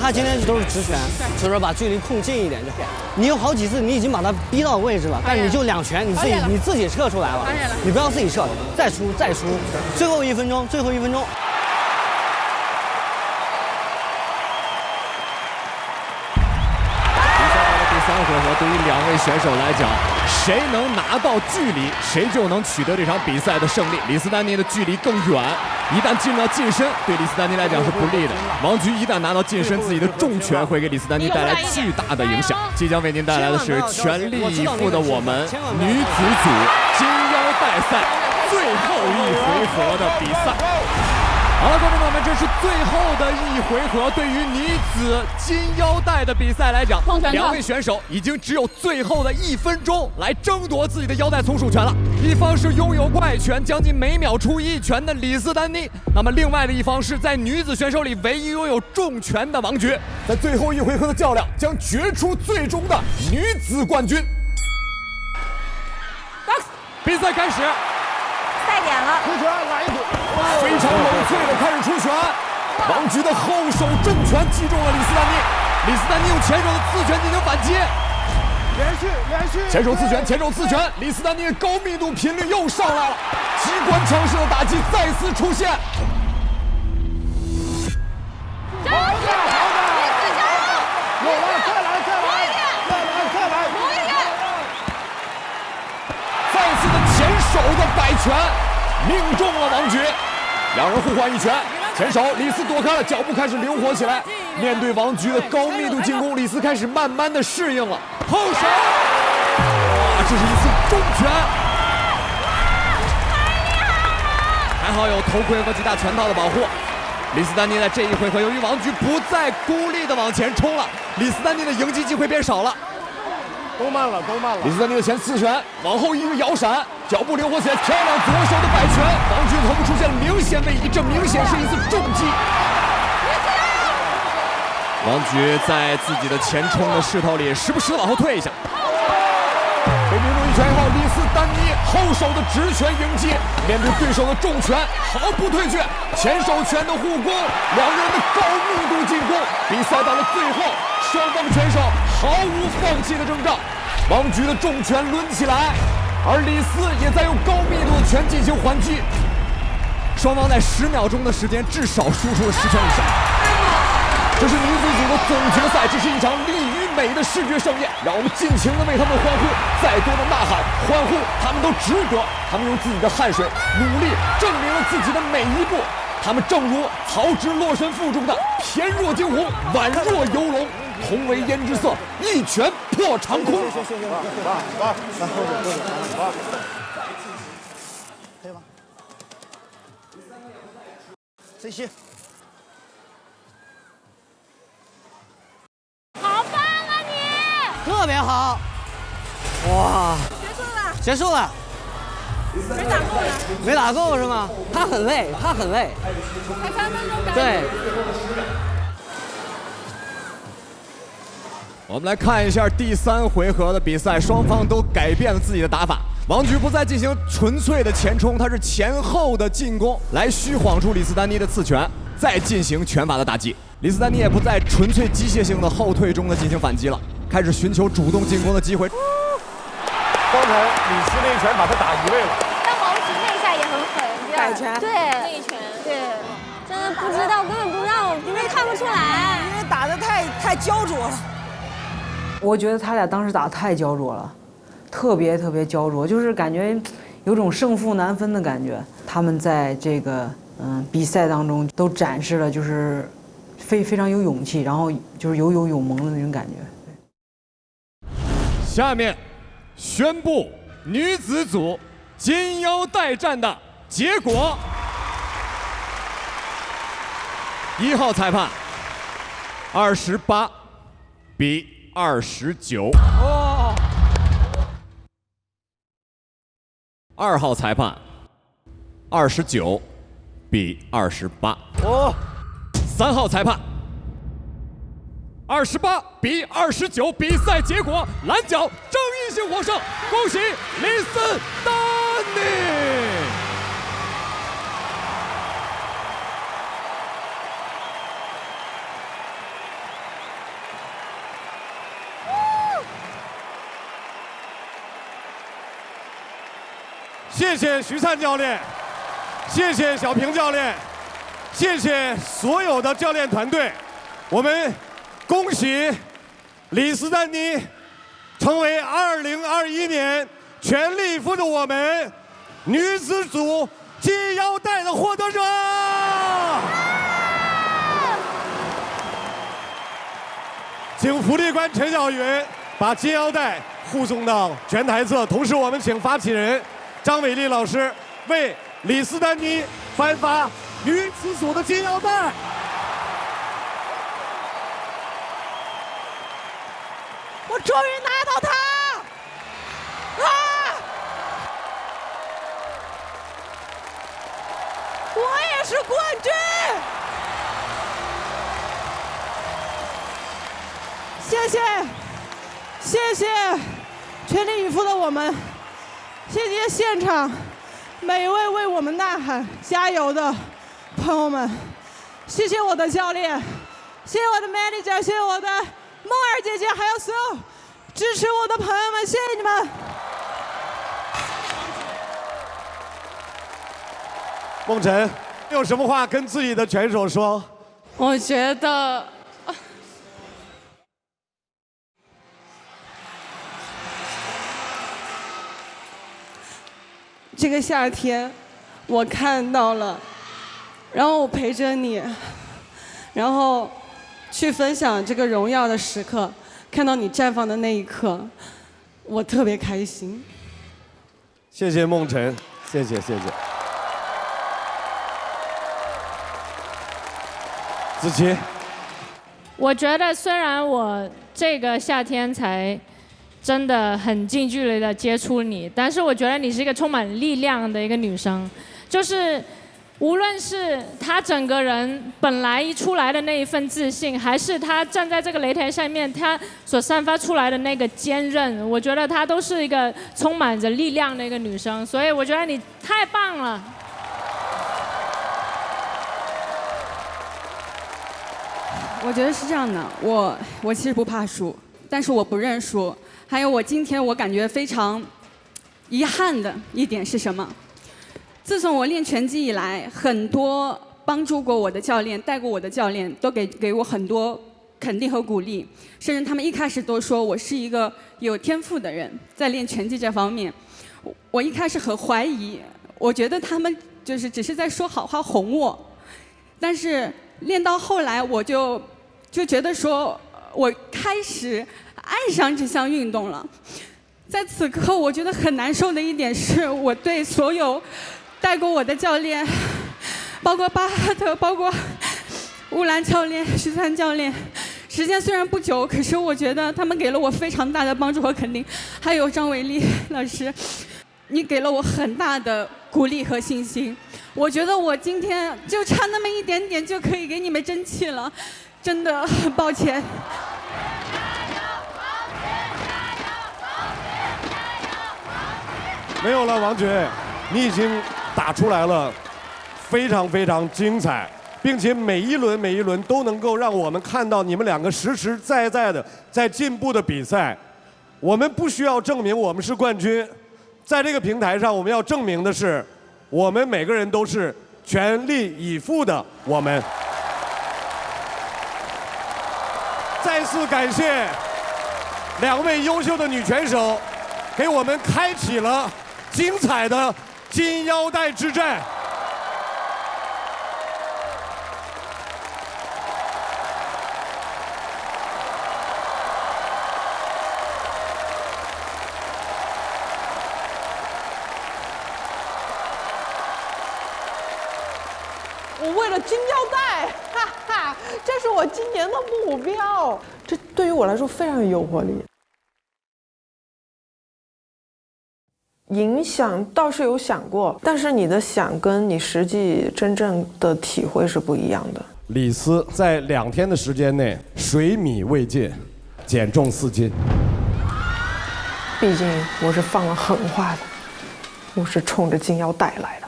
他今天都是直拳，所以说把距离控近一点就好。你有好几次你已经把他逼到位置了，但是你就2拳，你自己撤出来了，你不要自己撤，再出，最后1分钟，最后1分钟。3回合对于2位选手来讲，谁能拿到距离，谁就能取得这场比赛的胜利。李斯丹妮的距离更远，一旦进了近身，对李斯丹妮来讲是不利的。王菊一旦拿到近身，自己的重拳会给李斯丹妮带来巨大的影响。即将为您带来的是全力以赴的我们女子组金腰带赛最后1回合的比赛。好了，观众朋友们，这是最后的1回合。对于女子金腰带的比赛来讲，2位选手已经只有最后的1分钟来争夺自己的腰带从属权了。一方是拥有怪拳，将近每秒出1拳的李斯丹妮，那么另外的一方是在女子选手里唯一拥有重拳的王菊。在最后1回合的较量将决出最终的女子冠军。比赛开始。赛点了，出拳来一组，非常冷脆的开始出拳。王菊的后手重拳击中了李斯丹妮，李斯丹妮用前手的刺拳进行反击，连续，前手刺拳，李斯丹妮的高密度频率又上来了，机关枪式的打击再次出现。好的，有了，再来，再次的前手的摆拳命中了王菊，两人互换1拳，前手李斯躲开了，脚步开始灵活起来。面对王菊的高密度进攻，李斯开始慢慢的适应了。后手，哇，这是一次重拳，还好有头盔和极大拳套的保护。李斯丹妮在这1回合，由于王菊不再孤立的往前冲了，李斯丹妮的迎击机会变少了。都慢了。李斯丹妮的前刺拳，往后一个摇闪，脚步灵活起来，漂亮左手的摆拳。王菊的头部出现了明显位移，这明显是一次重击。王菊在自己的前冲的势头里，时不时往后退一下。被命中1拳以后，李斯丹妮后手的直拳迎击，面对对手的重拳毫不退却，前手拳的护攻，两人的高密度进攻。比赛到了最后，双方拳手毫无放弃的征兆。王菊的重拳抡起来，而李斯也在用高密度的拳进行还击。双方在10秒钟的时间至少输出了10拳以上。这是女子组的总决赛，这是一场力与美的视觉盛宴，让我们尽情的为他们欢呼，再多的呐喊欢呼，他们都值得。他们用自己的汗水努力证明了自己的每一步，他们正如曹植《洛神赋》中的翩若惊鸿，宛若游龙，同为胭脂色，一拳破长空。可以吗？这些。好棒啊你！特别好，哇！结束了。没打够呢。没打够是吗？他很累。才3分钟。对。我们来看一下第3回合的比赛，双方都改变了自己的打法。王菊不再进行纯粹的前冲，他是前后的进攻，来虚晃出李斯丹妮的刺拳，再进行拳法的打击。李斯丹妮也不再纯粹机械性的后退中的进行反击了，开始寻求主动进攻的机会。刚才李斯那一拳把他打移位了，但王菊那一下也很狠，摆拳，对，那一拳，对，真的不知道，根本不知道，因为看不出来，因为打得太焦灼了。我觉得他俩当时打得太焦灼了，特别焦灼，就是感觉有种胜负难分的感觉。他们在这个比赛当中都展示了就是非常有勇气，然后就是有勇有谋的那种感觉。下面宣布女子组金腰带战的结果。1号裁判28比29。哦。 2号裁判29比28。哦。 3号裁判28比29，比赛结果蓝角郑义兴获胜，恭喜李斯丹妮。谢谢徐灿教练，谢谢小平教练，谢谢所有的教练团队。我们恭喜李斯丹妮成为2021年全力以赴的我们女子组金腰带的获得者。请福利官陈小云把金腰带护送到拳台侧，同时我们请发起人张伟丽老师为李斯丹妮颁发女子组的金腰带。我终于拿到它！啊！我也是冠军！谢谢，谢谢全力以赴的我们，谢谢现场每一位为我们呐喊加油的朋友们，谢谢我的教练，谢谢我的 manager， 谢谢我的梦儿姐姐，还有所有支持我的朋友们，谢谢你们。孟晨，有什么话跟自己的拳手说？我觉得，这个夏天，我看到了，然后我陪着你，然后去分享这个荣耀的时刻，看到你绽放的那一刻，我特别开心。谢谢孟晨，谢谢谢谢。子琪，我觉得虽然我这个夏天才真的很近距离的接触你，但是我觉得你是一个充满力量的一个女生，就是无论是她整个人本来一出来的那一份自信，还是她站在这个擂台上面她所散发出来的那个坚韧，我觉得她都是一个充满着力量的一个女生，所以我觉得你太棒了。我觉得是这样的，我其实不怕输，但是我不认输。还有我今天我感觉非常遗憾的一点是什么？自从我练拳击以来，很多帮助过我的教练、带过我的教练都给我很多肯定和鼓励，甚至他们一开始都说我是一个有天赋的人，在练拳击这方面，我一开始很怀疑，我觉得他们就是只是在说好话哄我，但是练到后来我就觉得说，我开始爱上这项运动了。在此刻，我觉得很难受的一点是，我对所有带过我的教练，包括巴哈特，包括乌兰教练、徐灿教练，时间虽然不久，可是我觉得他们给了我非常大的帮助和肯定。还有张伟丽老师，你给了我很大的鼓励和信心。我觉得我今天就差那么一点点就可以给你们争气了，真的很抱歉。没有了，王爵，你已经打出来了，非常非常精彩，并且每一轮都能够让我们看到你们两个实实在在的在进步的比赛。我们不需要证明我们是冠军，在这个平台上，我们要证明的是，我们每个人都是全力以赴的。我们再次感谢两位优秀的女拳手，给我们开启了精彩的金腰带之战。我为了金腰带，哈哈，这是我今年的目标。这对于我来说非常有诱惑力。影响倒是有想过，但是你的想跟你实际真正的体会是不一样的。李斯在2天的时间内水米未进，减重4斤。毕竟我是放了狠话的，我是冲着金腰带来的。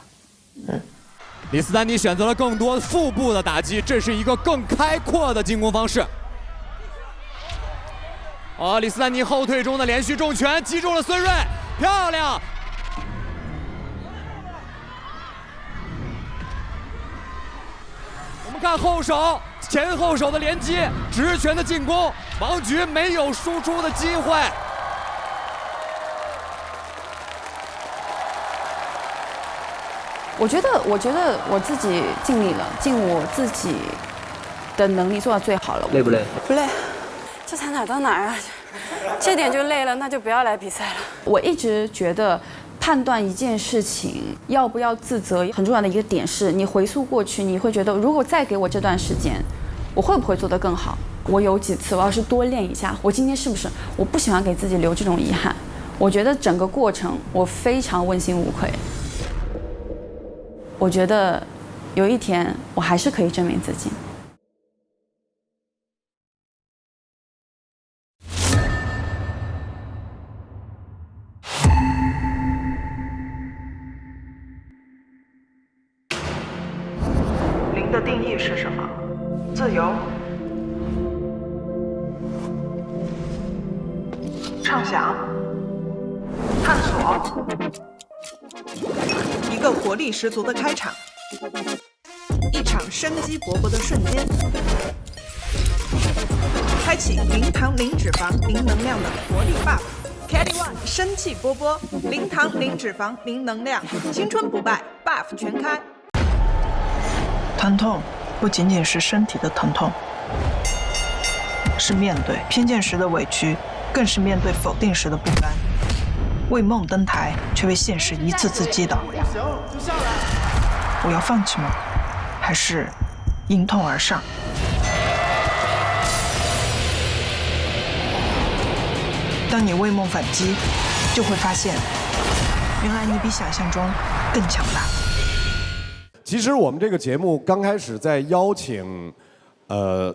李斯丹妮选择了更多腹部的打击，这是一个更开阔的进攻方式。李斯丹妮后退中的连续重拳击中了孙瑞，漂亮！我们看后手前后手的连击，直拳的进攻，王菊没有输出的机会。我觉得我自己尽力了，尽我自己的能力做到最好了。累不累？不累，这才哪儿到哪儿啊？这点就累了，那就不要来比赛了。我一直觉得，判断一件事情要不要自责，很重要的一个点是，你回溯过去，你会觉得，如果再给我这段时间，我会不会做得更好？我有几次，我要是多练一下，我今天是不是？我不喜欢给自己留这种遗憾。我觉得整个过程我非常问心无愧。我觉得有一天我还是可以证明自己。零的定义是什么？自由、畅想、探索。一个活力十足的开场，一场生机勃勃的瞬间，开启零糖零脂肪零能量的活力 buff。Kelly One 生气勃勃，零糖零脂肪零能量，青春不败 buff 全开。疼痛不仅仅是身体的疼痛，是面对偏见时的委屈，更是面对否定时的不甘。为梦登台，却被现实一次次击倒。不行，就下来。我要放弃吗？还是迎痛而上？当你为梦反击，就会发现，原来你比想象中更强大。其实我们这个节目刚开始在邀请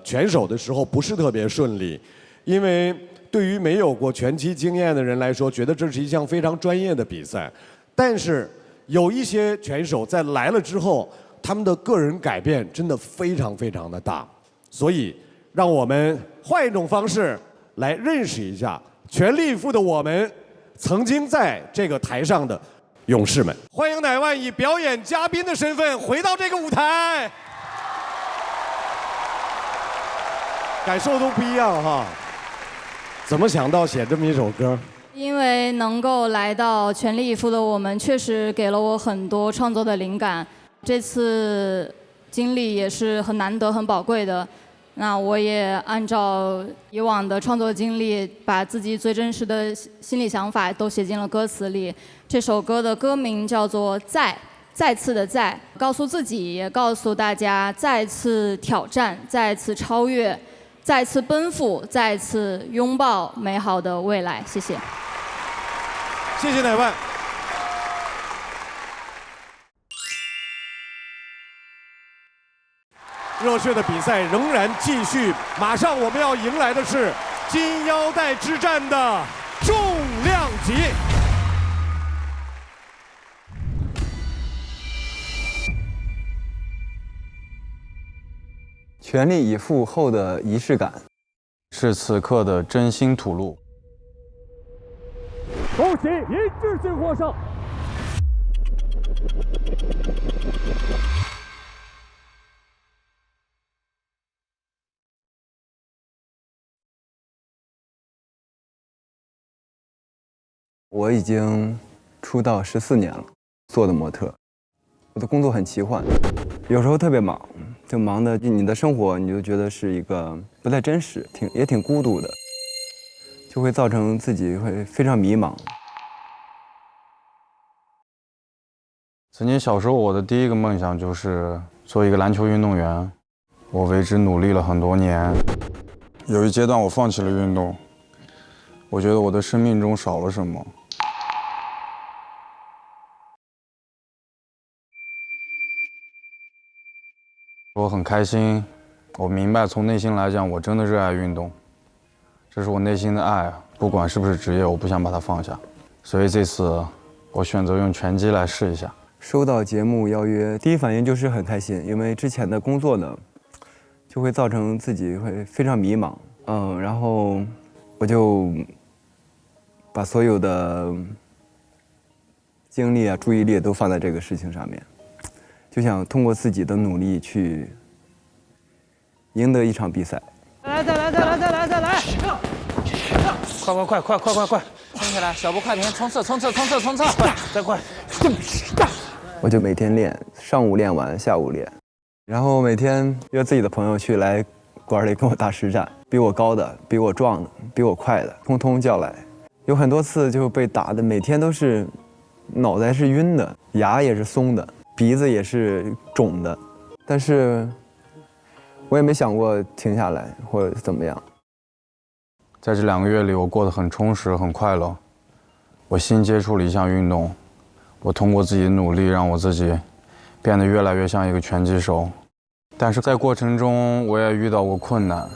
拳手的时候不是特别顺利，因为对于没有过拳击经验的人来说，觉得这是一项非常专业的比赛。但是有一些拳手在来了之后，他们的个人改变真的非常非常的大。所以让我们换一种方式来认识一下全力以赴的我们曾经在这个台上的勇士们。欢迎乃万以表演嘉宾的身份回到这个舞台，感受都不一样哈。怎么想到写这么一首歌？因为能够来到全力以赴的我们，确实给了我很多创作的灵感。这次经历也是很难得、很宝贵的。那我也按照以往的创作经历，把自己最真实的心理想法都写进了歌词里。这首歌的歌名叫做《再次的再》，告诉自己，也告诉大家，再次挑战，再次超越。再次奔赴，再次拥抱美好的未来。谢谢。谢谢乃万。热血的比赛仍然继续，马上我们要迎来的是金腰带之战的重量级。全力以赴后的仪式感，是此刻的真心吐露。恭喜尹志勋获胜。我已经出道14年了，做的模特。我的工作很奇幻，有时候特别忙，就忙的你的生活你就觉得是一个不太真实，也挺孤独的，就会造成自己会非常迷茫。曾经小时候我的第一个梦想就是做一个篮球运动员，我为之努力了很多年。有一阶段我放弃了运动，我觉得我的生命中少了什么。我很开心，我明白从内心来讲，我真的热爱运动，这是我内心的爱，不管是不是职业，我不想把它放下。所以这次我选择用拳击来试一下。收到节目邀约，第一反应就是很开心，因为之前的工作呢，就会造成自己会非常迷茫。然后我就把所有的精力啊、注意力都放在这个事情上面，就想通过自己的努力去赢得一场比赛。再来！快！撑起来，小步快平，冲刺！快，再快！我就每天练，上午练完，下午练，然后每天约自己的朋友去来馆里跟我打实战，比我高的、比我壮的、比我快的，通通叫来。有很多次就被打的，每天都是脑袋是晕的，牙也是松的，鼻子也是肿的，但是我也没想过停下来或者怎么样。在这2个月里，我过得很充实，很快乐。我新接触了一项运动，我通过自己的努力，让我自己变得越来越像一个拳击手。但是在过程中，我也遇到过困难。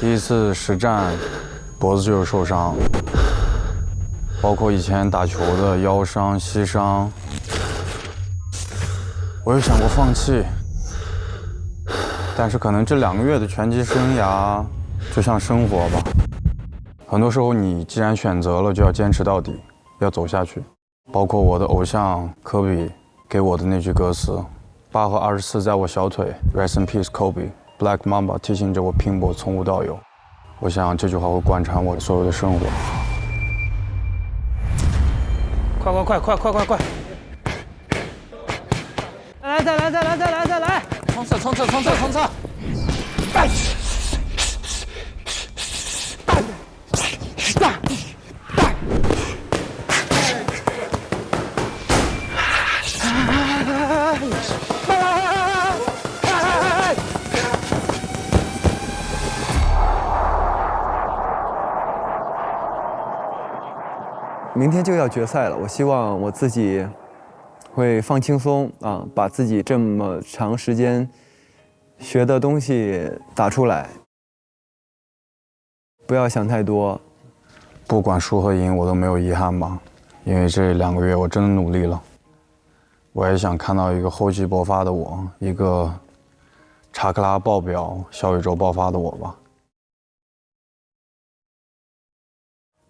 第一次实战，脖子就有受伤，包括以前打球的腰伤、膝伤。我有想过放弃。但是可能这2个月的拳击生涯就像生活吧，很多时候你既然选择了，就要坚持到底，要走下去。包括我的偶像科比给我的那句歌词：8和24在我小腿 ，Rest in peace Kobe Black Mamba， 提醒着我拼搏从无到有。我想这句话会贯穿我所有的生活。快！再来！冲刺！明天就要决赛了，我希望我自己会放轻松啊，把自己这么长时间学的东西打出来，不要想太多。不管输和赢，我都没有遗憾吧，因为这2个月我真的努力了。我也想看到一个厚积薄发的我，一个查克拉爆表、小宇宙爆发的我吧。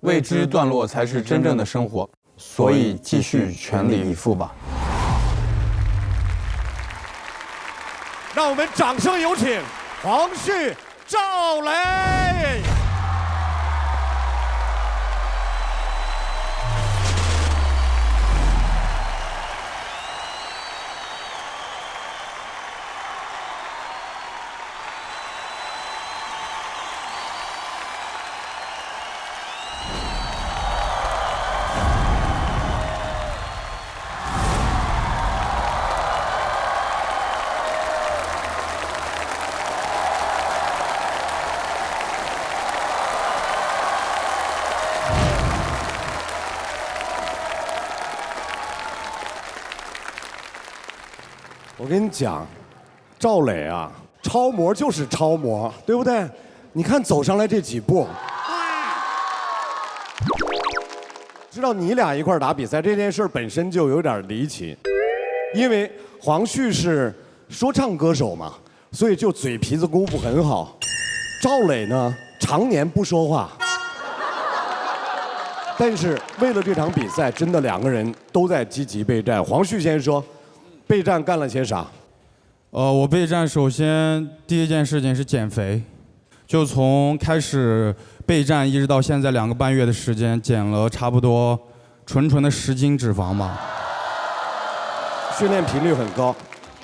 未知段落才是真正的生活，所以继续全力以赴吧。让我们掌声有请黄旭、赵雷。我跟你讲，赵磊啊，超模就是超模，对不对？你看走上来这几步，知道你俩一块儿打比赛这件事本身就有点离奇，因为黄旭是说唱歌手嘛，所以就嘴皮子功夫很好。赵磊呢，常年不说话，但是为了这场比赛，真的2个人都在积极备战。黄旭先说。备战干了些啥？我备战首先第一件事情是减肥，就从开始备战一直到现在2个半月的时间，减了差不多纯的10斤脂肪吧。训练频率很高，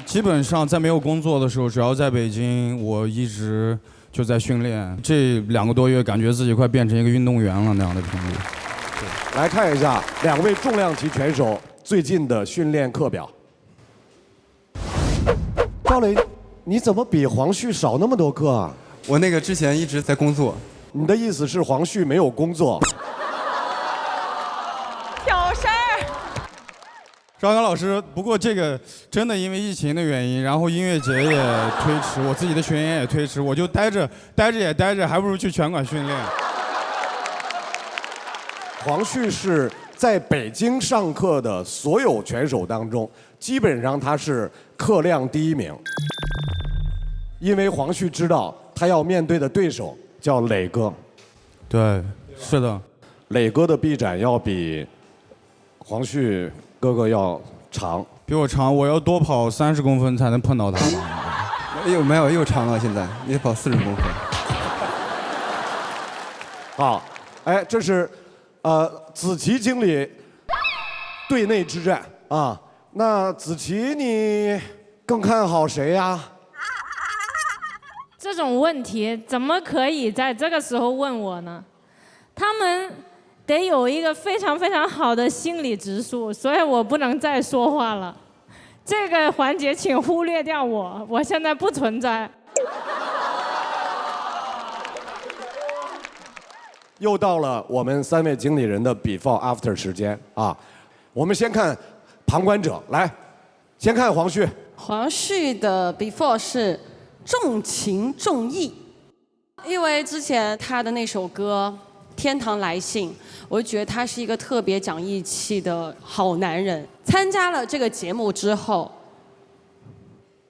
基本上在没有工作的时候，只要在北京，我一直就在训练。这2个多月，感觉自己快变成一个运动员了那样的频率。来看一下2位重量级拳手最近的训练课表。赵磊，你怎么比黄旭少那么多个啊？我那个之前一直在工作。你的意思是黄旭没有工作？挑事儿。赵阳老师，不过这个真的因为疫情的原因，然后音乐节也推迟，我自己的巡演也推迟，我就待着，还不如去拳馆训练。黄旭是在北京上课的所有拳手当中，基本上他是课量第1名，因为黄旭知道他要面对的对手叫磊哥。对，是的，磊哥的臂展要比黄旭哥哥要长，比我长，我要多跑30公分才能碰到他。没有又长了，现在你得跑40公分。好，哎，这是子琪经理队内之战啊。那子琪，你更看好谁呀？这种问题怎么可以在这个时候问我呢？他们得有一个非常非常好的心理指数，所以我不能再说话了。这个环节请忽略掉我，我现在不存在。又到了我们3位经理人的 before after 时间啊。我们先看旁观者，来，先看黄旭。黄旭的 before 是重情重义，因为之前他的那首歌《天堂来信》，我就觉得他是一个特别讲义气的好男人。参加了这个节目之后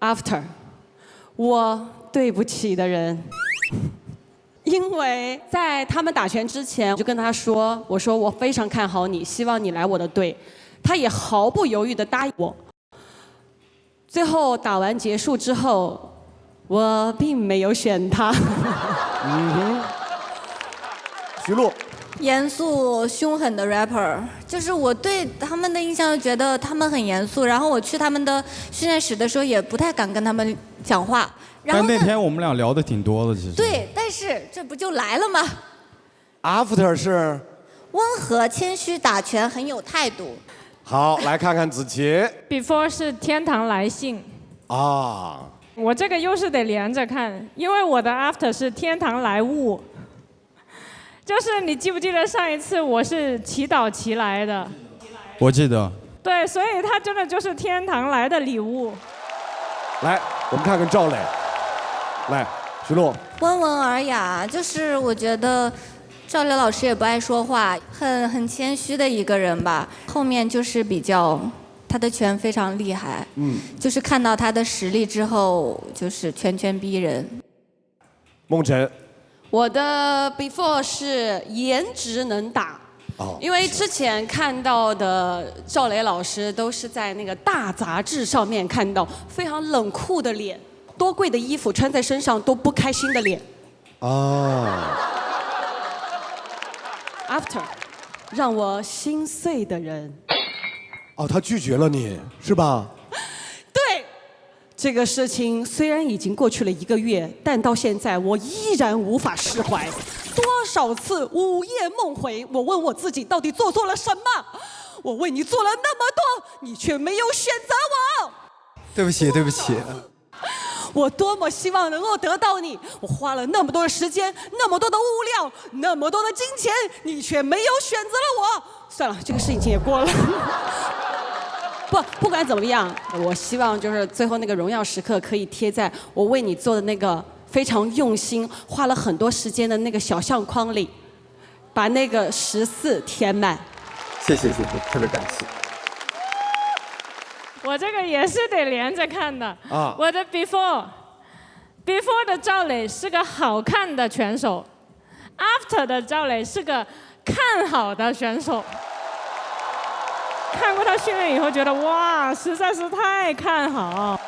，after 我对不起的人。因为在他们打拳之前，我就跟他说：“我说我非常看好你，希望你来我的队。”他也毫不犹豫地答应我。最后打完结束之后，我并没有选他。徐璐，严肃凶狠的 rapper， 就是我对他们的印象就觉得他们很严肃，然后我去他们的训练室的时候也不太敢跟他们讲话。但那天我们俩聊的挺多的，其实。对，但是这不就来了吗 ？After 是温和谦虚，打拳很有态度。好，来看看子琪。Before 是天堂来信。啊。我这个又是得连着看，因为我的 After 是天堂来物。就是你记不记得上一次我是祈祷齐来的？我记得。对，所以它真的就是天堂来的礼物。来，我们看看赵磊。来，徐璐。温文尔雅，就是我觉得赵磊老师也不爱说话，很谦虚的一个人吧。后面就是比较，他的拳非常厉害，就是看到他的实力之后，就是拳逼人。孟晨。我的 before 是颜值能打。因为之前看到的赵磊老师都是在那个大杂志上面看到非常冷酷的脸，多贵的衣服穿在身上都不开心的脸。After 让我心碎的人。他拒绝了你，是吧？对，这个事情虽然已经过去了1个月，但到现在我依然无法释怀。多少次午夜梦回，我问我自己到底做错了什么？我为你做了那么多，你却没有选择我。对不起，对不起。我多么希望能够得到你，我花了那么多的时间，那么多的物料，那么多的金钱，你却没有选择了我。算了，这个事情也过了。不管怎么样，我希望就是最后那个荣耀时刻可以贴在我为你做的那个非常用心、花了很多时间的那个小相框里，把那个14填满。谢谢，特别感谢。我这个也是得连着看的。我的 before 的赵磊是个好看的拳手 ，after 的赵磊是个看好的选手。看过他训练以后，觉得哇，实在是太看好。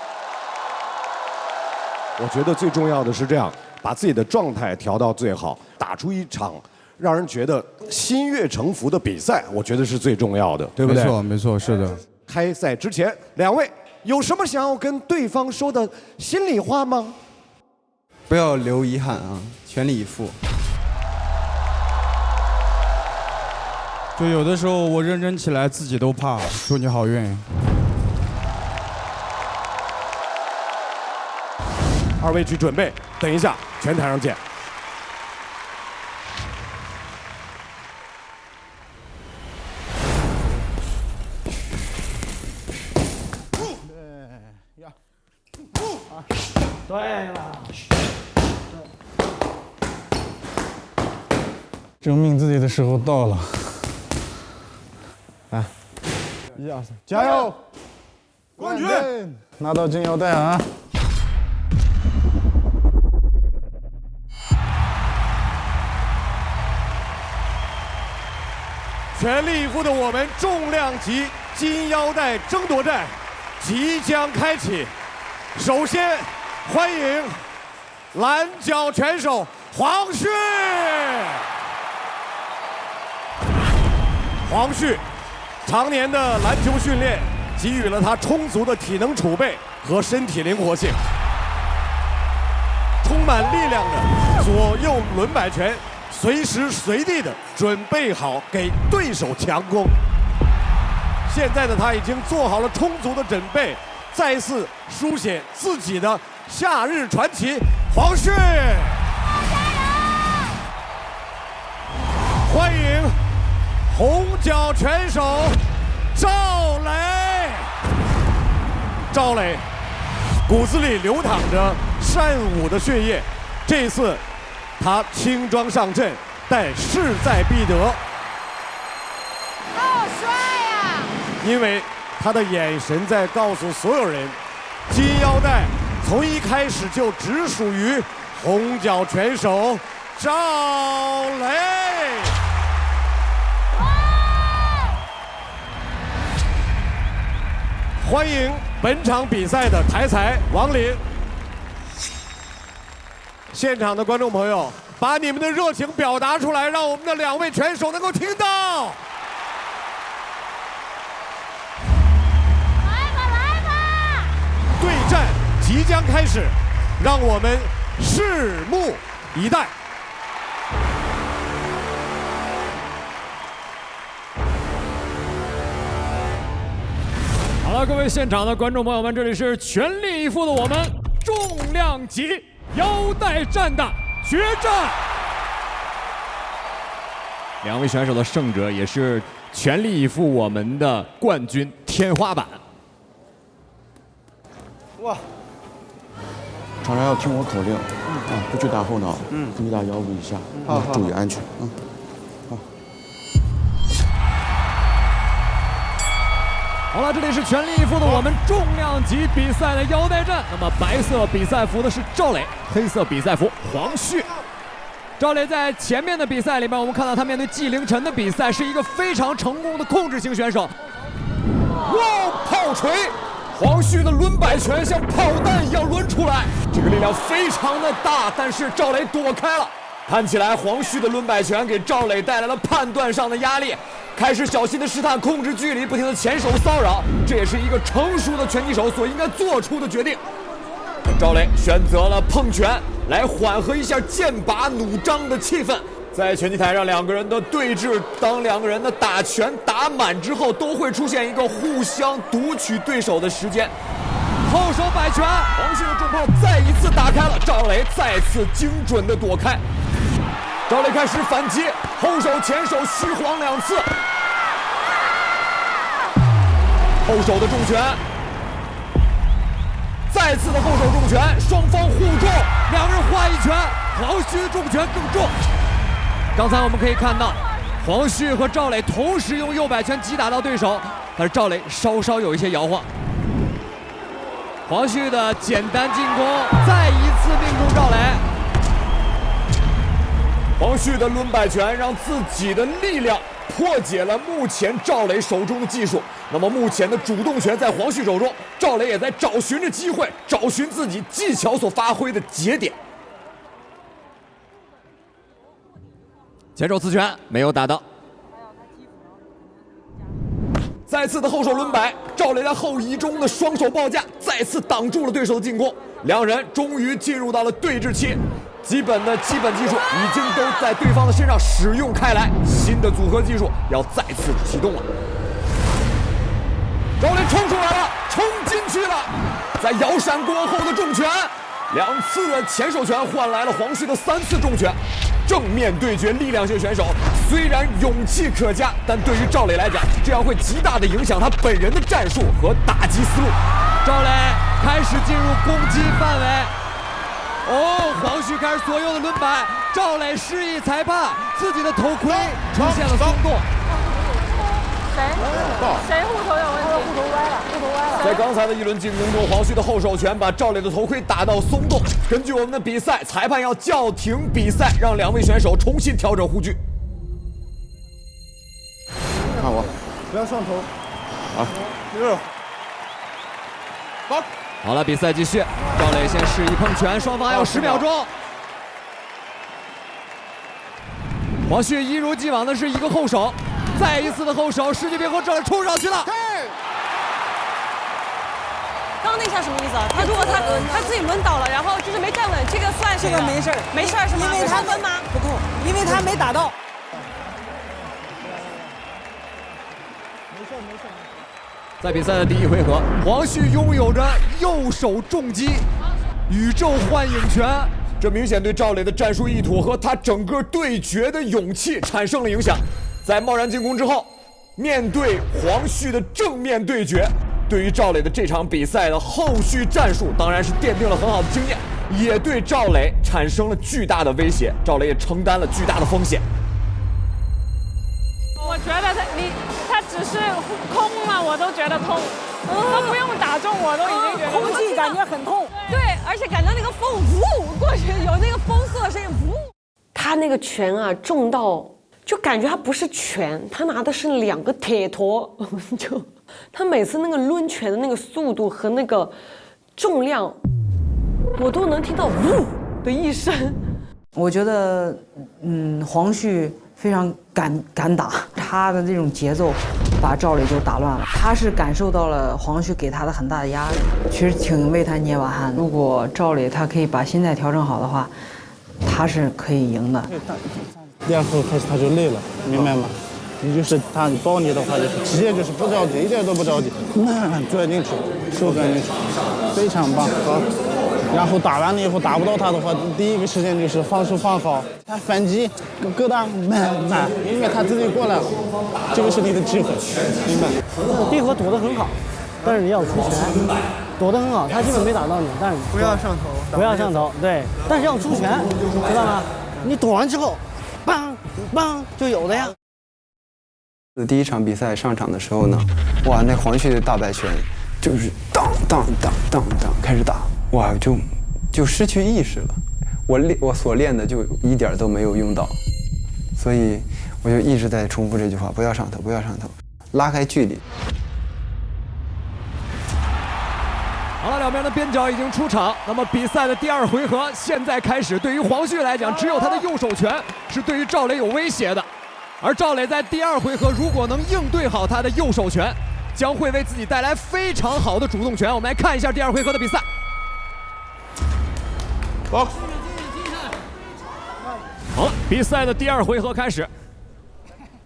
我觉得最重要的是这样，把自己的状态调到最好，打出一场让人觉得心悦诚服的比赛，我觉得是最重要的，对不对？没错，是的。开赛之前，2位有什么想要跟对方说的心里话吗？不要留遗憾啊，全力以赴。就有的时候我认真起来自己都怕。祝你好运。二位去准备，等一下拳台上见。对了，证明自己的时候到了。来，1、2、3，加油！冠军拿到金腰带啊！全力以赴的我们重量级金腰带争夺战即将开启。首先，欢迎蓝角拳手黄旭。黄旭常年的篮球训练给予了他充足的体能储备和身体灵活性，充满力量的左右轮摆拳，随时随地的准备好给对手强攻。现在的他已经做好了充足的准备，再次书写自己的夏日传奇。黄旭，欢迎红角拳手赵磊。赵磊骨子里流淌着善舞的血液，这次他轻装上阵，但势在必得。好帅呀！因为他的眼神在告诉所有人，金腰带从一开始就只属于红角拳手赵磊。欢迎本场比赛的台裁王林。现场的观众朋友，把你们的热情表达出来，让我们的2位拳手能够听到。对战即将开始，让我们拭目以待。好了，各位现场的观众朋友们，这里是全力以赴的我们重量级腰带战的决战。2位选手的胜者也是全力以赴我们的冠军天花板。哇！常常要听我口令，不许打后脑，不许打腰部以下，注意安全，好了，这里是全力以赴的我们重量级比赛的腰带战。那么白色比赛服的是赵磊，黑色比赛服黄旭。赵磊在前面的比赛里面，我们看到他面对纪凌尘的比赛是一个非常成功的控制型选手。哇，炮锤！黄旭的抡摆拳像炮弹一样抡出来，这个力量非常的大，但是赵磊躲开了。看起来黄旭的抡摆拳给赵磊带来了判断上的压力，开始小心的试探控制距离，不停的前手骚扰，这也是一个成熟的拳击手所应该做出的决定。赵磊选择了碰拳来缓和一下剑拔弩张的气氛。在拳击台上2个人的对峙，当2个人的打拳打满之后，都会出现一个互相读取对手的时间。后手摆拳，黄旭的重炮再一次打开了，赵磊再次精准的躲开。赵磊开始反击，后手前手虚晃2次，后手的重拳，再次的后手重拳，双方互重，2个人画一拳，黄旭的重拳更重。刚才我们可以看到，黄旭和赵磊同时用右摆拳击打到对手，但是赵磊稍稍有一些摇晃。黄旭的简单进攻再一次命中赵磊。黄旭的抡摆拳让自己的力量破解了目前赵磊手中的技术。那么目前的主动权在黄旭手中，赵磊也在找寻着机会，找寻自己技巧所发挥的节点。前手刺拳没有打到，再次的后手抡摆，赵磊在后移中的双手抱架再次挡住了对手的进攻，2人终于进入到了对峙期，基本技术已经都在对方的身上使用开来，新的组合技术要再次启动了。赵磊冲出来了，冲进去了，在摇闪过后的重拳， 2次的前手拳换来了黄旭的3次重拳。正面对决力量型选手，虽然勇气可嘉，但对于赵磊来讲，这样会极大的影响他本人的战术和打击思路。赵磊开始进入攻击范围。哦，黄旭开始左右的轮摆，赵磊示意裁判自己的头盔出现了松动。谁护头有问题？护头歪了，护头歪了。在刚才的一轮进攻中，黄旭的后手拳把赵磊的头盔打到松动。根据我们的比赛，裁判要叫停比赛，让2位选手重新调整护具。看我，不要上头。好，6。好。好了，比赛继续。赵磊先示意碰拳，双方还有10秒钟。黄旭一如既往的是一个后手。再一次的后手，世界冰河赵磊冲上去了。刚刚那下什么意思啊？他如果他自己抡倒了，然后就是没站稳，这个算这个没事儿，没事儿是吗？因为他分吗？不扣，因为他没打到。在比赛的第1回合，黄旭拥有着右手重击宇宙幻影拳。这明显对赵磊的战术意图和他整个对决的勇气产生了影响。在贸然进攻之后，面对黄旭的正面对决，对于赵磊的这场比赛的后续战术当然是奠定了很好的经验，也对赵磊产生了巨大的威胁，赵磊也承担了巨大的风险。我觉得他只是空了，我都觉得痛，都不用打中我都已经觉得空气感觉很痛。对，而且感觉那个风呜过去，有那个风速的声音呜。他那个拳啊重到。就感觉他不是拳，他拿的是2个铁坨，就他每次那个抡拳的那个速度和那个重量，我都能听到呜的一声。我觉得，黄旭非常敢打，他的这种节奏把赵磊就打乱了。他是感受到了黄旭给他的很大的压力，其实挺为他捏把汗。如果赵磊他可以把心态调整好的话，他是可以赢的。第2回合开始他就累了，明白吗？你就是他包你的话，就是直接就是不着急，一点都不着急，慢慢钻进去，手钻进去，非常棒。好，然后打完了以后打不到他的话，第一个时间就是放手放好，他反击疙瘩慢，因为他自己过来了，这个是你的机会，明白？第1回合躲得很好，但是你要出拳，躲得很好，他基本没打到你，但是不要上头，不要上头，对，但是要出拳，知道吗？你躲完之后。梆梆就有的呀。第1场比赛上场的时候呢，哇，那黄旭的大摆拳就是当开始打，哇，就失去意识了。我所练的就一点都没有用到，所以我就一直在重复这句话：不要上头，不要上头，拉开距离。好了，两边的边角已经出场。那么比赛的第2回合现在开始。对于黄旭来讲，只有他的右手拳是对于赵磊有威胁的。而赵磊在第2回合如果能应对好他的右手拳，将会为自己带来非常好的主动权。我们来看一下第2回合的比赛。好了，比赛的第2回合开始。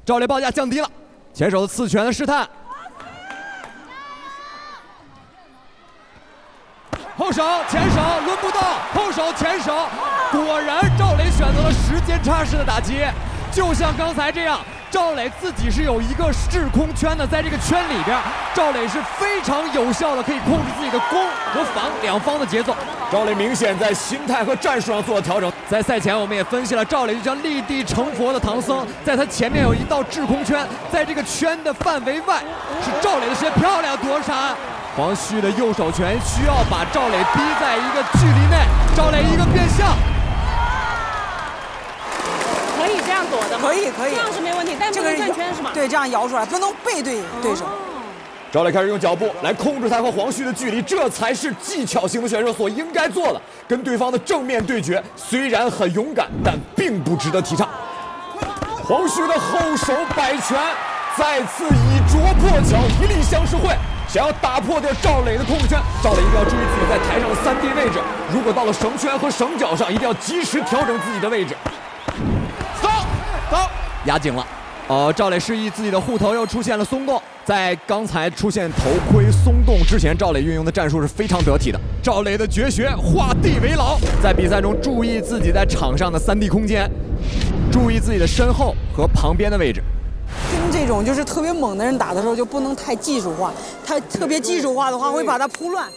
赵磊报价降低了，前手的刺拳的试探。后手前手轮不动，后手前手，果然赵磊选择了时间差式的打击，就像刚才这样，赵磊自己是有一个制空圈的，在这个圈里边，赵磊是非常有效的可以控制自己的攻和防两方的节奏。赵磊明显在心态和战术上做了调整。在赛前我们也分析了，赵磊就像立地成佛的唐僧，在他前面有一道制空圈，在这个圈的范围外是赵磊的时间漂亮躲闪。黄旭的右手拳需要把赵磊逼在一个距离内，赵磊一个变向，可以这样躲的吗？可以，这样是没问题，但不能转圈是吗？对，这样摇出来，不能背对对手。赵磊开始用脚步来控制他和黄旭的距离，这才是技巧型的选手所应该做的。跟对方的正面对决，虽然很勇敢，但并不值得提倡。黄旭的后手摆拳再次以拙破巧，一力相施会。想要打破掉赵磊的控制圈，赵磊一定要注意自己在台上的3D 位置。如果到了绳圈和绳脚上，一定要及时调整自己的位置。走，压紧了。赵磊示意自己的护头又出现了松动，在刚才出现头盔松动之前，赵磊运用的战术是非常得体的。赵磊的绝学画地为牢，在比赛中注意自己在场上的3D 空间，注意自己的身后和旁边的位置。跟这种就是特别猛的人打的时候，就不能太技术化。他特别技术化的话，会把他扑乱。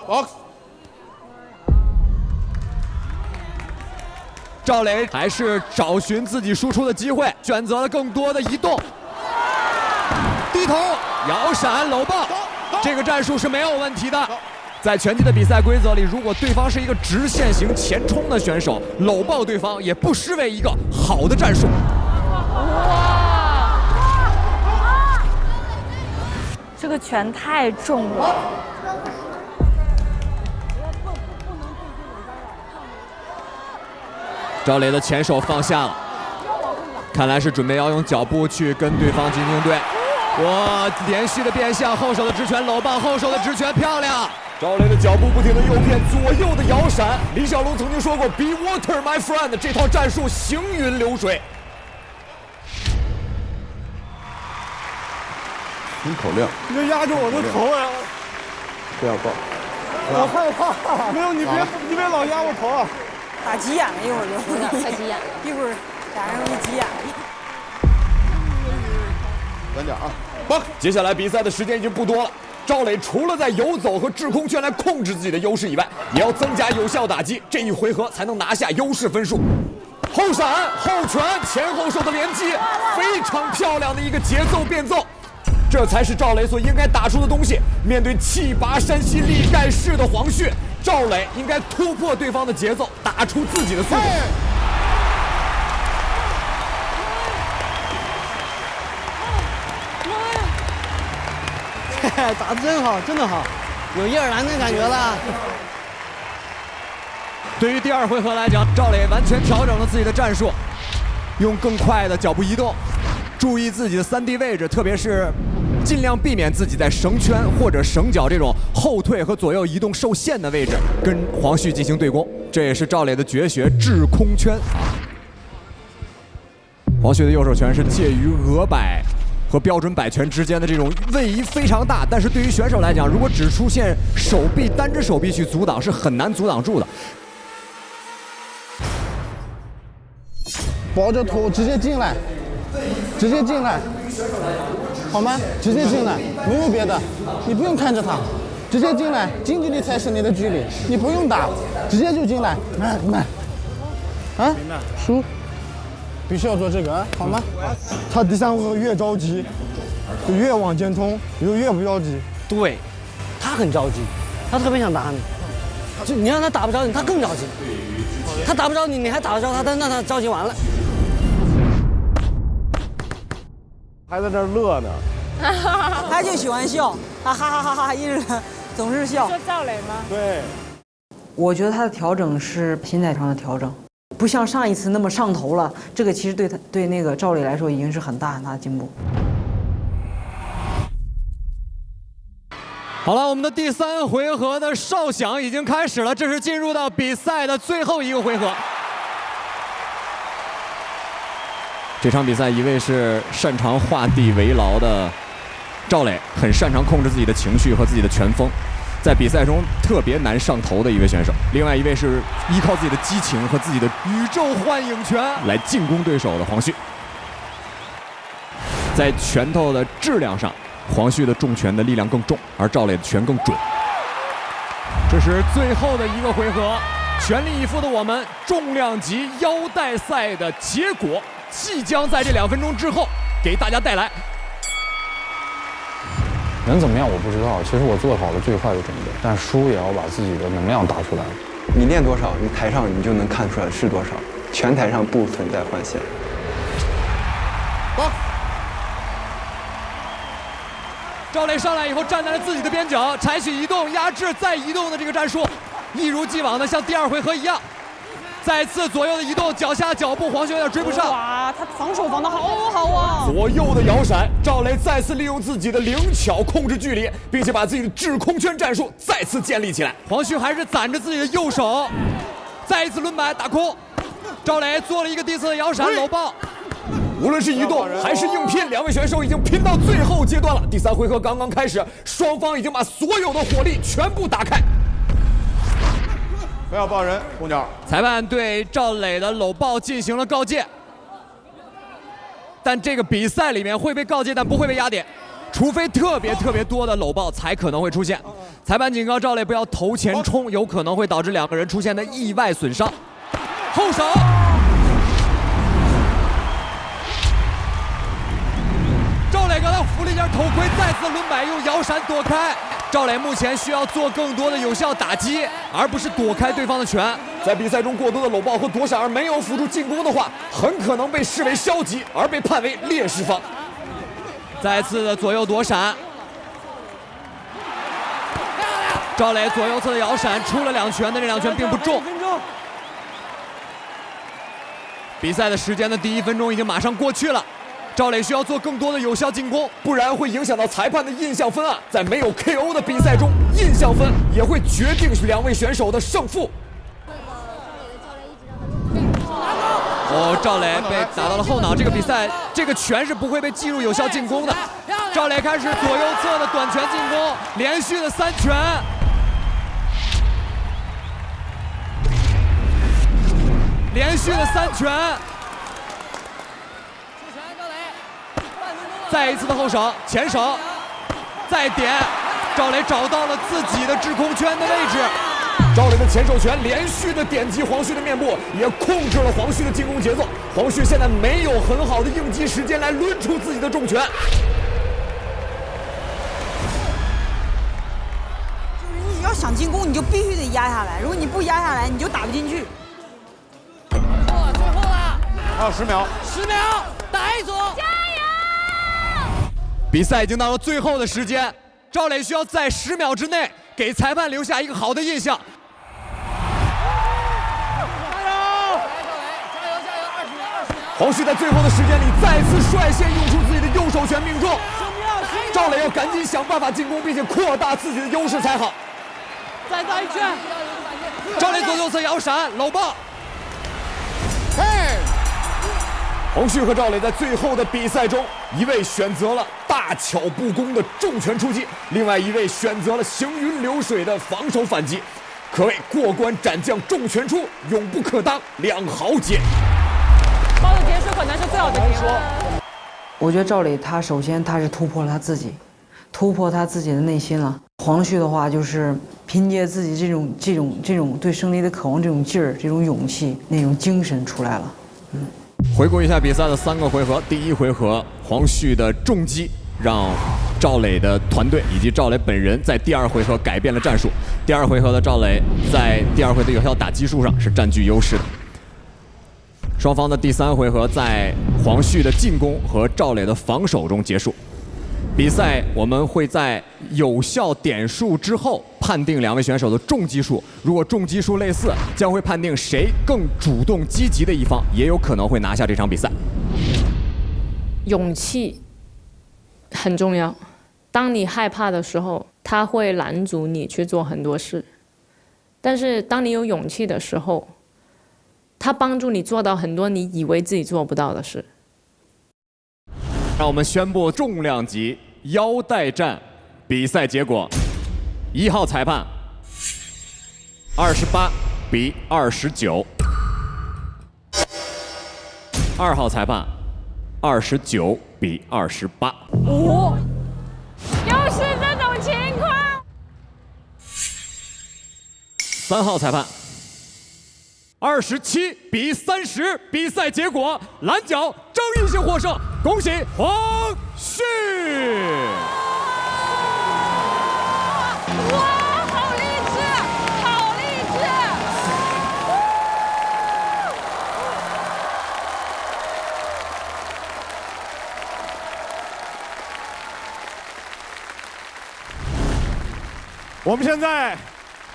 好。赵磊还是找寻自己输出的机会，选择了更多的移动、低头、摇闪、搂抱，这个战术是没有问题的。在拳击的比赛规则里，如果对方是一个直线型前冲的选手，搂抱对方也不失为一个好的战术。这个拳太重了。赵磊的前手放下了，看来是准备要用脚步去跟对方进行应对。哇，连续的变向，后手的直拳搂抱，后手的直拳漂亮。赵磊的脚步不停的诱骗，左右的摇闪。李小龙曾经说过 "Be water, my friend"， 这套战术行云流水。听口令。你别压着我的头呀！不要抱。我害怕。没有，你别老压我头啊！打急眼了，一会儿就有点快急眼了，一会儿俩人容易急眼。稳点啊！棒！接下来比赛的时间已经不多了。赵磊除了在游走和制空圈来控制自己的优势以外，也要增加有效打击，这一回合才能拿下优势分数。后闪、后拳、前后手的连击，非常漂亮的一个节奏变奏。这才是赵磊所应该打出的东西。面对气拔山兮力盖世的黄旭，赵磊应该突破对方的节奏，打出自己的速度。打得真好，真的好，有叶尔兰的感觉了。对于第2回合来讲，赵磊完全调整了自己的战术，用更快的脚步移动，注意自己的3D 位置，特别是尽量避免自己在绳圈或者绳脚这种后退和左右移动受限的位置跟黄旭进行对攻，这也是赵磊的绝学制空圈啊。黄旭的右手拳是介于俄摆和标准摆拳之间的这种位移非常大，但是对于选手来讲，如果只出现手臂单只手臂去阻挡是很难阻挡住的。抱着头直接进来，直接进来，好吗？直接进来，没有别的，你不用看着他，直接进来，近距离才是你的距离，你不用打，直接就进来，慢，啊，输，必须要做这个啊，好吗？他第3回合越着急，就越往前冲，你就越不着急。对，他很着急，他特别想打你，就你让他打不着你，他更着急。他打不着你，你还打得着他，但那他着急完了。还在这儿乐呢。他就喜欢笑，他哈哈哈哈一直总是笑。说赵磊吗？对。我觉得他的调整是心态上的调整，不像上一次那么上头了。这个其实对那个赵磊来说已经是很大很大的进步。好了，我们的第3回合的哨响已经开始了，这是进入到比赛的最后一个回合。这场比赛，一位是擅长画地为牢的赵磊，很擅长控制自己的情绪和自己的拳风，在比赛中特别难上头的一位选手。另外一位是依靠自己的激情和自己的宇宙幻影拳来进攻对手的黄旭。在拳头的质量上，黄旭的重拳的力量更重，而赵磊的拳更准。这是最后的一个回合，全力以赴的我们重量级腰带赛的结果即将在这2分钟之后给大家带来。能怎么样我不知道，其实我做好了最坏的准备，但输也要把自己的能量打出来。你练多少，你台上你就能看出来是多少，拳台上不存在换线。赵磊上来以后站在了自己的边角，采取移动、压制再移动的这个战术，一如既往的像第2回合一样，再次左右的移动，脚下脚步黄旭有点追不上。哇，他防守防得好好啊！左右的摇闪，赵磊再次利用自己的灵巧控制距离，并且把自己的制空圈战术再次建立起来。黄旭还是攒着自己的右手，再一次抡摆打空。赵磊做了一个第4的摇闪搂抱。无论是移动还是硬拼，两位选手已经拼到最后阶段了。第3回合刚刚开始，双方已经把所有的火力全部打开。不要抱人，红鸟。裁判对赵磊的搂抱进行了告诫，但这个比赛里面会被告诫，但不会被压点，除非特别多的搂抱才可能会出现。裁判警告赵磊不要头前冲，有可能会导致两个人出现的意外损伤。后手。赵磊刚才扶了一下头盔，再次轮摆用摇闪躲开。赵磊目前需要做更多的有效打击，而不是躲开对方的拳。在比赛中过多的搂抱和躲闪而没有辅助进攻的话，很可能被视为消极，而被判为劣势方。再次的左右躲闪，赵磊左右侧的摇闪出了2拳，但这2拳并不重。比赛的时间的第1分钟已经马上过去了。赵磊需要做更多的有效进攻，不然会影响到裁判的印象分啊。在没有 KO 的比赛中，印象分也会决定2位选手的胜负。赵磊被打到了后脑，这个比赛这个拳是不会被计入有效进攻的。赵磊开始左右侧的短拳进攻，连续的3拳。连续的3拳。再一次的后手前手，再点，赵磊找到了自己的制空圈的位置。赵磊的前手拳连续的点击黄旭的面部，也控制了黄旭的进攻节奏。黄旭现在没有很好的应激时间来抡出自己的重拳。就是你要想进攻，你就必须得压下来，如果你不压下来，你就打不进去。最后了，还有10秒，10秒，打一组，加油！比赛已经到了最后的时间，赵磊需要在10秒之内给裁判留下一个好的印象。黄旭在最后的时间里再次率先用出自己的右手拳命中，赵磊要赶紧想办法进攻，并且扩大自己的优势才好。再打一拳，赵磊左右侧摇闪搂抱。黄旭和赵磊在最后的比赛中，一位选择了大巧不工的重拳出击，另外一位选择了行云流水的防守反击，可谓过关斩将重拳出，永不可当2豪杰。包的结束可能是最好的结果。我觉得赵磊他首先他是突破了他自己，突破他自己的内心了。黄旭的话就是凭借自己这种对胜利的渴望，这种劲儿，这种勇气，那种精神出来了。回顾一下比赛的3个回合，第1回合黄旭的重击让赵磊的团队以及赵磊本人在第2回合改变了战术。第2回合的赵磊在第2回的有效打击数上是占据优势的。双方的第3回合在黄旭的进攻和赵磊的防守中结束。比赛我们会在有效点数之后判定2位选手的重击数，如果重击数类似，将会判定谁更主动积极的一方，也有可能会拿下这场比赛。勇气很重要，当你害怕的时候，它会拦阻你去做很多事，但是当你有勇气的时候，它帮助你做到很多你以为自己做不到的事。让我们宣布重量级腰带战比赛结果：1号裁判28比29，2号裁判29比28。又是这种情况。3号裁判27比30，比赛结果蓝角争议性获胜，恭喜黄旭！哇，好励志，好励志！我们现在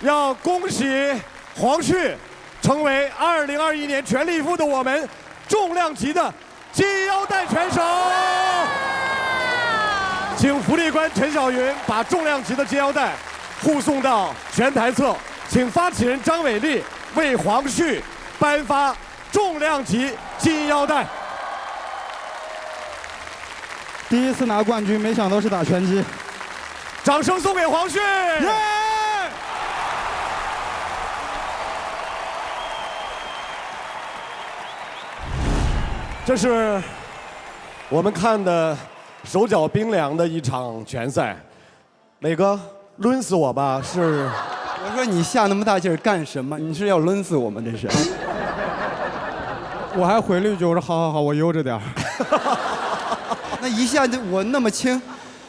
要恭喜黄旭成为2021年全力以赴的我们重量级的金腰带拳手。请福利官陈小云把重量级的金腰带护送到拳台侧，请发起人张伟丽为黄旭颁发重量级金腰带。第一次拿冠军，没想到是打拳击。掌声送给黄旭！这是我们看的手脚冰凉的一场拳赛。磊哥，抡死我吧！是，我说你下那么大劲儿干什么？你是要抡死我吗？这是。我还回了一句，我说好，我悠着点儿。那一下就我那么轻，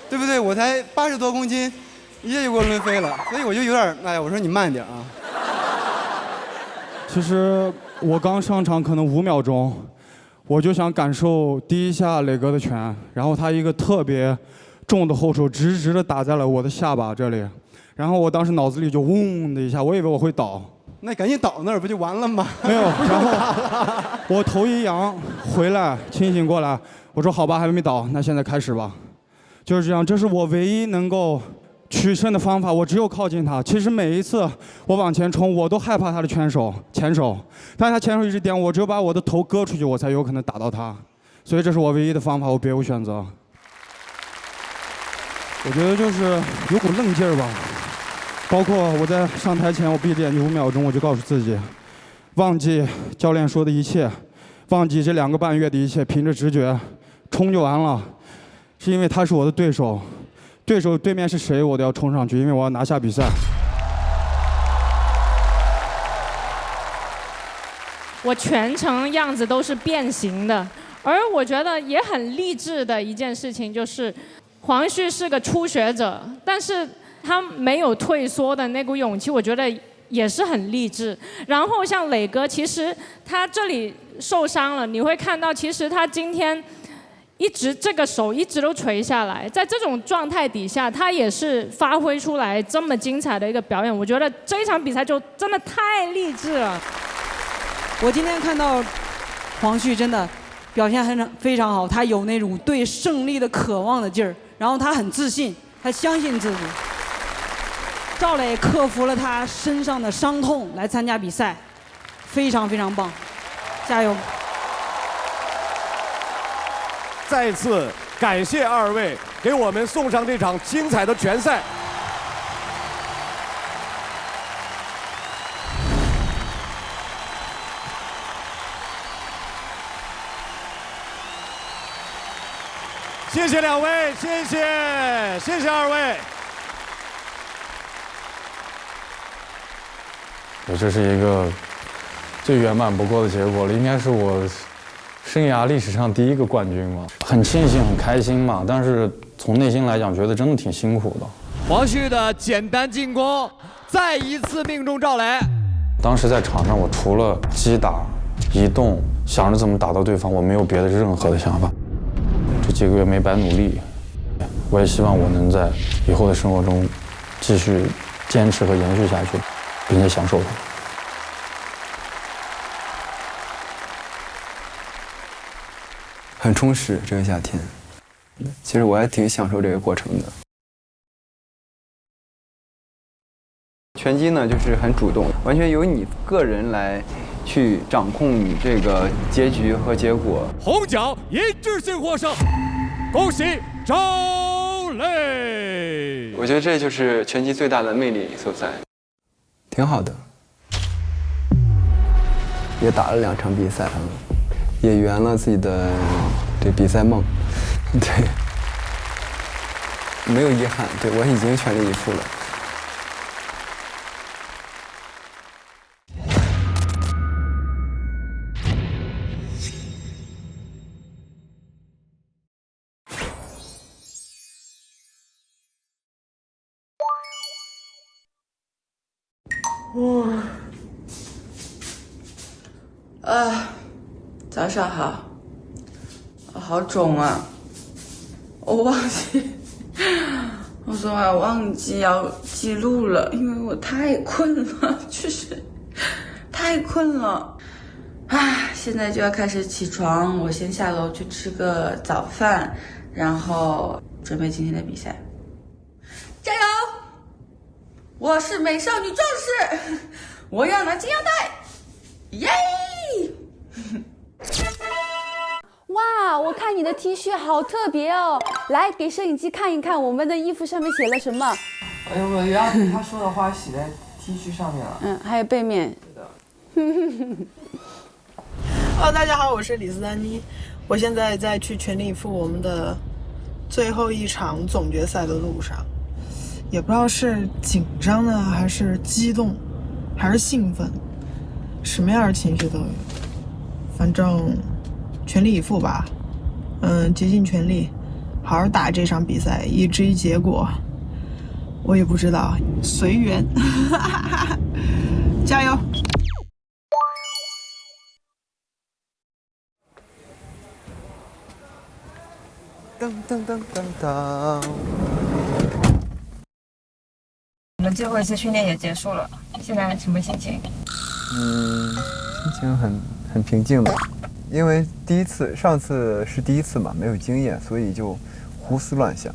对不对？我才80多公斤，一下就给我抡飞了，所以我就有点，哎呀，我说你慢点啊。其实我刚上场可能5秒钟，我就想感受第一下磊哥的拳，然后他一个特别重的后手直直的打在了我的下巴这里，然后我当时脑子里就嗡的一下，我以为我会倒。那赶紧倒那儿不就完了吗？没有，然后我头一扬，回来清醒过来，我说好吧，还没倒，那现在开始吧，就是这样，这是我唯一能够取胜的方法，我只有靠近他。其实每一次我往前冲，我都害怕他的前手，但是他前手一直点我，只有把我的头割出去，我才有可能打到他，所以这是我唯一的方法，我别无选择。我觉得就是有股愣劲儿吧。包括我在上台前，我闭着眼睛5秒钟，我就告诉自己，忘记教练说的一切，忘记这2个半月的一切，凭着直觉冲就完了。是因为他是我的对手，对面是谁我都要冲上去，因为我要拿下比赛。我全程样子都是变形的，而我觉得也很励志的一件事情就是，黄旭是个初学者，但是他没有退缩的那股勇气，我觉得也是很励志。然后像磊哥，其实他这里受伤了，你会看到，其实他今天这个手一直都垂下来，在这种状态底下，他也是发挥出来这么精彩的一个表演。我觉得这一场比赛就真的太励志了。我今天看到黄旭真的表现非常好，他有那种对胜利的渴望的劲儿，然后他很自信，他相信自己。赵磊克服了他身上的伤痛来参加比赛，非常非常棒，加油！再次感谢2位给我们送上这场精彩的拳赛。谢谢2位，谢谢2位。这是一个最圆满不过的结果了，应该是我生涯历史上第1个冠军嘛，很庆幸很开心嘛，但是从内心来讲，觉得真的挺辛苦的。黄旭的简单进攻再一次命中赵磊。当时在场上，我除了击打、移动，想着怎么打到对方，我没有别的任何的想法。这几个月没白努力，我也希望我能在以后的生活中继续坚持和延续下去，并且享受它。很充实这个夏天，其实我还挺享受这个过程的。拳击呢，就是很主动，完全由你个人来去掌控你这个结局和结果。红奖一致性获胜，恭喜赵磊！我觉得这就是拳击最大的魅力所在，挺好的。也打了2场比赛了，也圆了自己的这比赛梦，对，没有遗憾，对我已经全力以赴了。早上好，好肿啊！我昨晚忘记要记录了，因为我太困了，就是太困了。现在就要开始起床，我先下楼去吃个早饭，然后准备今天的比赛。加油！我是美少女壮士，我要拿金腰带，耶！哇，我看你的 T 恤好特别哦！来，给摄影机看一看我们的衣服上面写了什么。哎呦，我要把他说的话写在 T 恤上面了。还有背面。大家好，我是李斯丹妮。我现在在去全力以赴我们的最后一场总决赛的路上，也不知道是紧张呢，还是激动，还是兴奋，什么样的情绪都有。反正全力以赴吧，竭尽全力，好好打这场比赛。至于结果，我也不知道，随缘。加油！噔噔噔噔噔。我们最后一次训练也结束了，现在什么心情？心情很平静的，因为上次是第一次嘛，没有经验，所以就胡思乱想。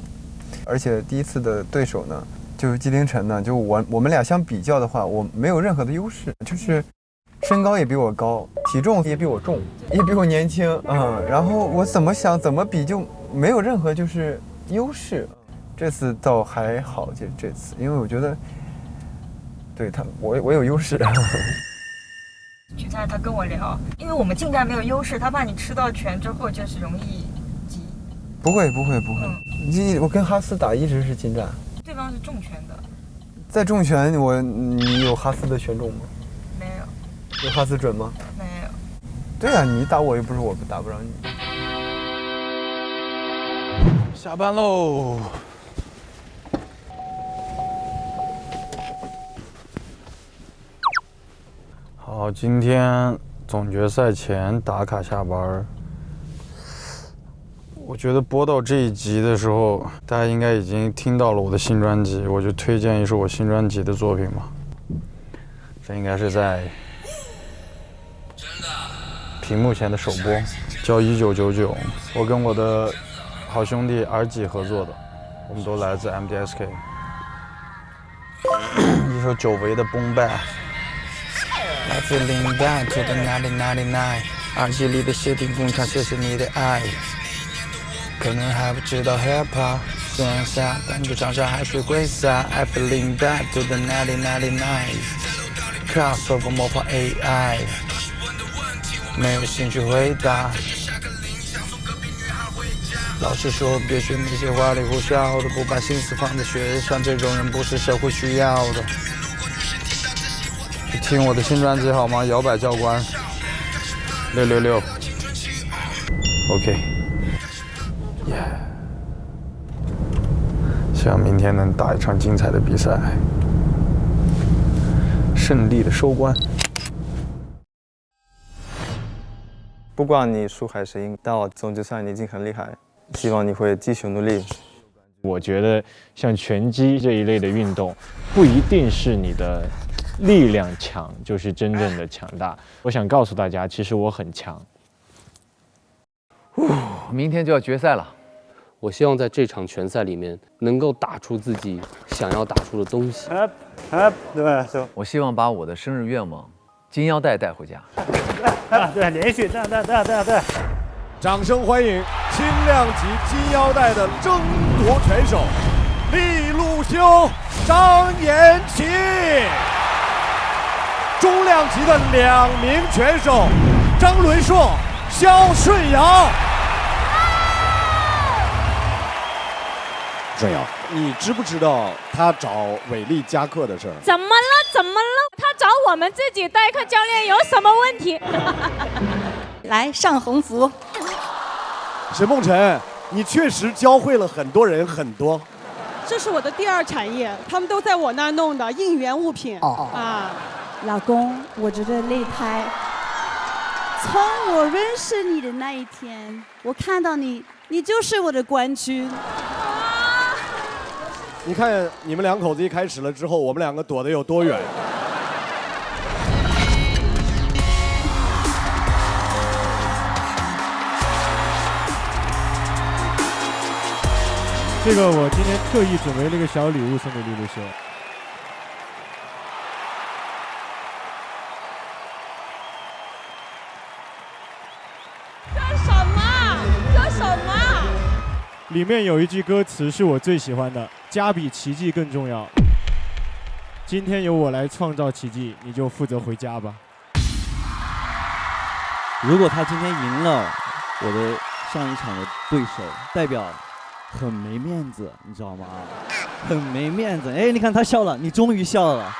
而且第一次的对手呢，就是纪凌尘呢，就我们俩相比较的话，我没有任何的优势，就是身高也比我高，体重也比我重，也比我年轻，然后我怎么想怎么比就没有任何就是优势。这次倒还好，就这次，因为我觉得对我有优势。决赛他跟我聊，因为我们近战没有优势，他怕你吃到拳之后就是容易急。不会，我跟哈斯打一直是近战。对方是重拳的。在重拳你有哈斯的拳重吗？没有。有哈斯准吗？没有。对啊，你打我又不是我打不着你。下班喽。好，今天总决赛前打卡下班。我觉得播到这一集的时候，大家应该已经听到了我的新专辑，我就推荐一首我新专辑的作品吧。这应该是在屏幕前的首播，叫《1999》，我跟我的好兄弟 RG 合作的，我们都来自 MDSK。一首久违的《Boom Bap》。来自零代做的1999，耳机里的谢霆锋唱谢谢你的爱，可能还不知道 hip hop， 虽然傻，但歌唱上还是会洒。I feel back to the 1999，crossover 模仿 AI， 没有兴趣回答。老师说别学那些花里胡哨的，不把心思放在学上，这种人不是社会需要的。听我的新专辑好吗？摇摆教官666 OK 希望明天能打一场精彩的比赛，胜利的收官。不管你输还是赢，到总决赛你已经很厉害，希望你会继续努力。我觉得像拳击这一类的运动，不一定是你的力量强就是真正的强大。我想告诉大家，其实我很强。明天就要决赛了，我希望在这场拳赛里面能够打出自己想要打出的东西。对，我希望把我的生日愿望金腰带带回家。对，连续对。掌声欢迎轻量级金腰带的争夺拳手利路修、张延琪，中量级的2名拳手张伦硕、肖顺尧。顺尧，你知不知道他找伟力加课的事儿？怎么了？他找我们自己代课教练有什么问题？来上横幅。沈梦辰，你确实教会了很多人很多。这是我的第2产业，他们都在我那儿弄的应援物品。老公，我觉得擂台，从我认识你的那一天，我看到你就是我的冠军。你看你们两口子一开始了之后，我们2个躲得有多远？这个我今天特意准备了一个小礼物送给利路修。这什么？里面有一句歌词是我最喜欢的，家比奇迹更重要。今天由我来创造奇迹，你就负责回家吧。如果他今天赢了，我的上一场的对手代表很没面子，你知道吗？很没面子。哎，你看他笑了，你终于笑了。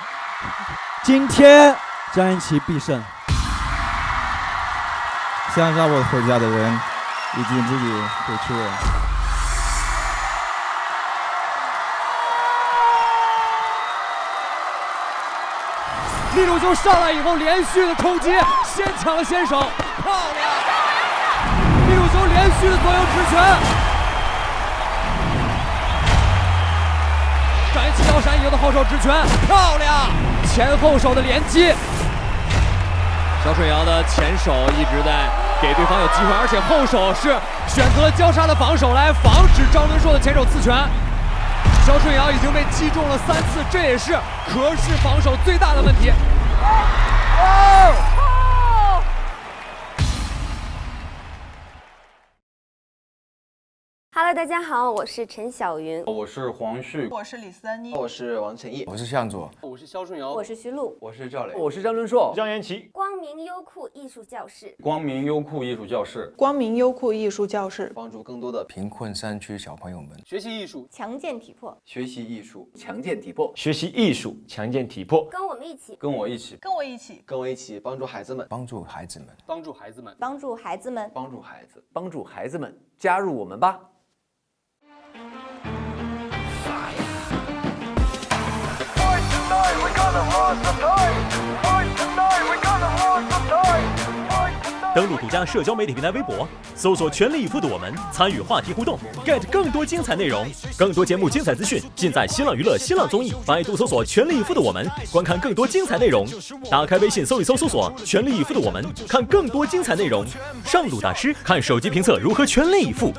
今天张延齐必胜。想让我回家的人已经自己回去了。利鲁修上来以后连续的冲击，先抢了先手，漂亮！利鲁修连续的左右直拳，张延齐腰闪以后的后手直拳，漂亮！前后手的连击。小水瑶的前手一直在给对方有机会，而且后手是选择了交叉的防守来防止赵敦硕的前手刺拳。小水瑶已经被击中了3次，这也是可视防守最大的问题。Hello， 大家好，我是陈小云，我是黄旭，我是李斯丹妮，我是王晨毅，我是向佐，我是肖顺尧，我是徐璐，我是赵磊，我是张敦硕，张延齐。光明优酷艺术教室，光明优酷艺术教室，光明优酷艺术教室，帮助更多的贫困山区小朋友们学习艺术，强健体魄，学习艺术，强健体魄，学习艺术，强健体魄。跟我们一起，跟我一起，跟我一起，跟我一起帮助孩子们，帮助孩子们，帮助孩子们，帮助孩子们，帮助孩子，帮助孩子们，加入我们吧！登录独家社交媒体平台微博，搜索“全力以赴的我们”，参与话题互动 ，get 更多精彩内容。更多节目精彩资讯尽在新浪娱乐、新浪综艺，百度搜索“全力以赴的我们”，观看更多精彩内容。打开微信搜一搜，搜索“全力以赴的我们”，看更多精彩内容。上路大师看手机评测如何全力以赴。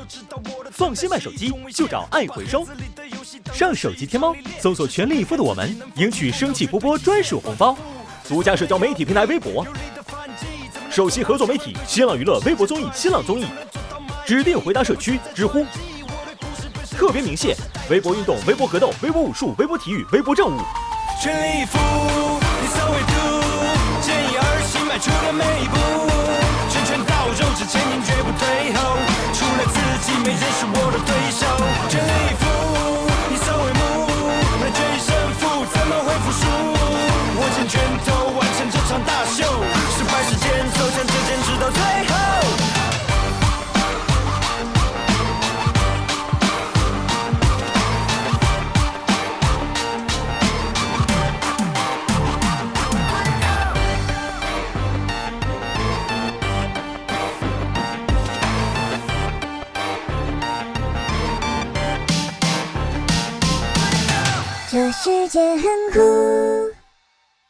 放心卖手机就找爱回收。上手机天猫搜索“全力以赴的我们”，赢取生气波波专属红包。独家社交媒体平台微博。首席合作媒体新浪娱乐微博综艺新浪综艺，指定回答社区知乎，特别鸣谢微博运动、微博格斗、微博武术、微博体育、微博政务。全力以赴，你所谓度，见义而行，迈出的每一步，拳拳到肉，只前进绝不退后，除了自己，没人是我的对手。全力以赴，你所谓目，那决一胜负，怎么会服输？握紧拳头，完成这场大秀，失败是坚守，向前坚持到最后。这世界很酷。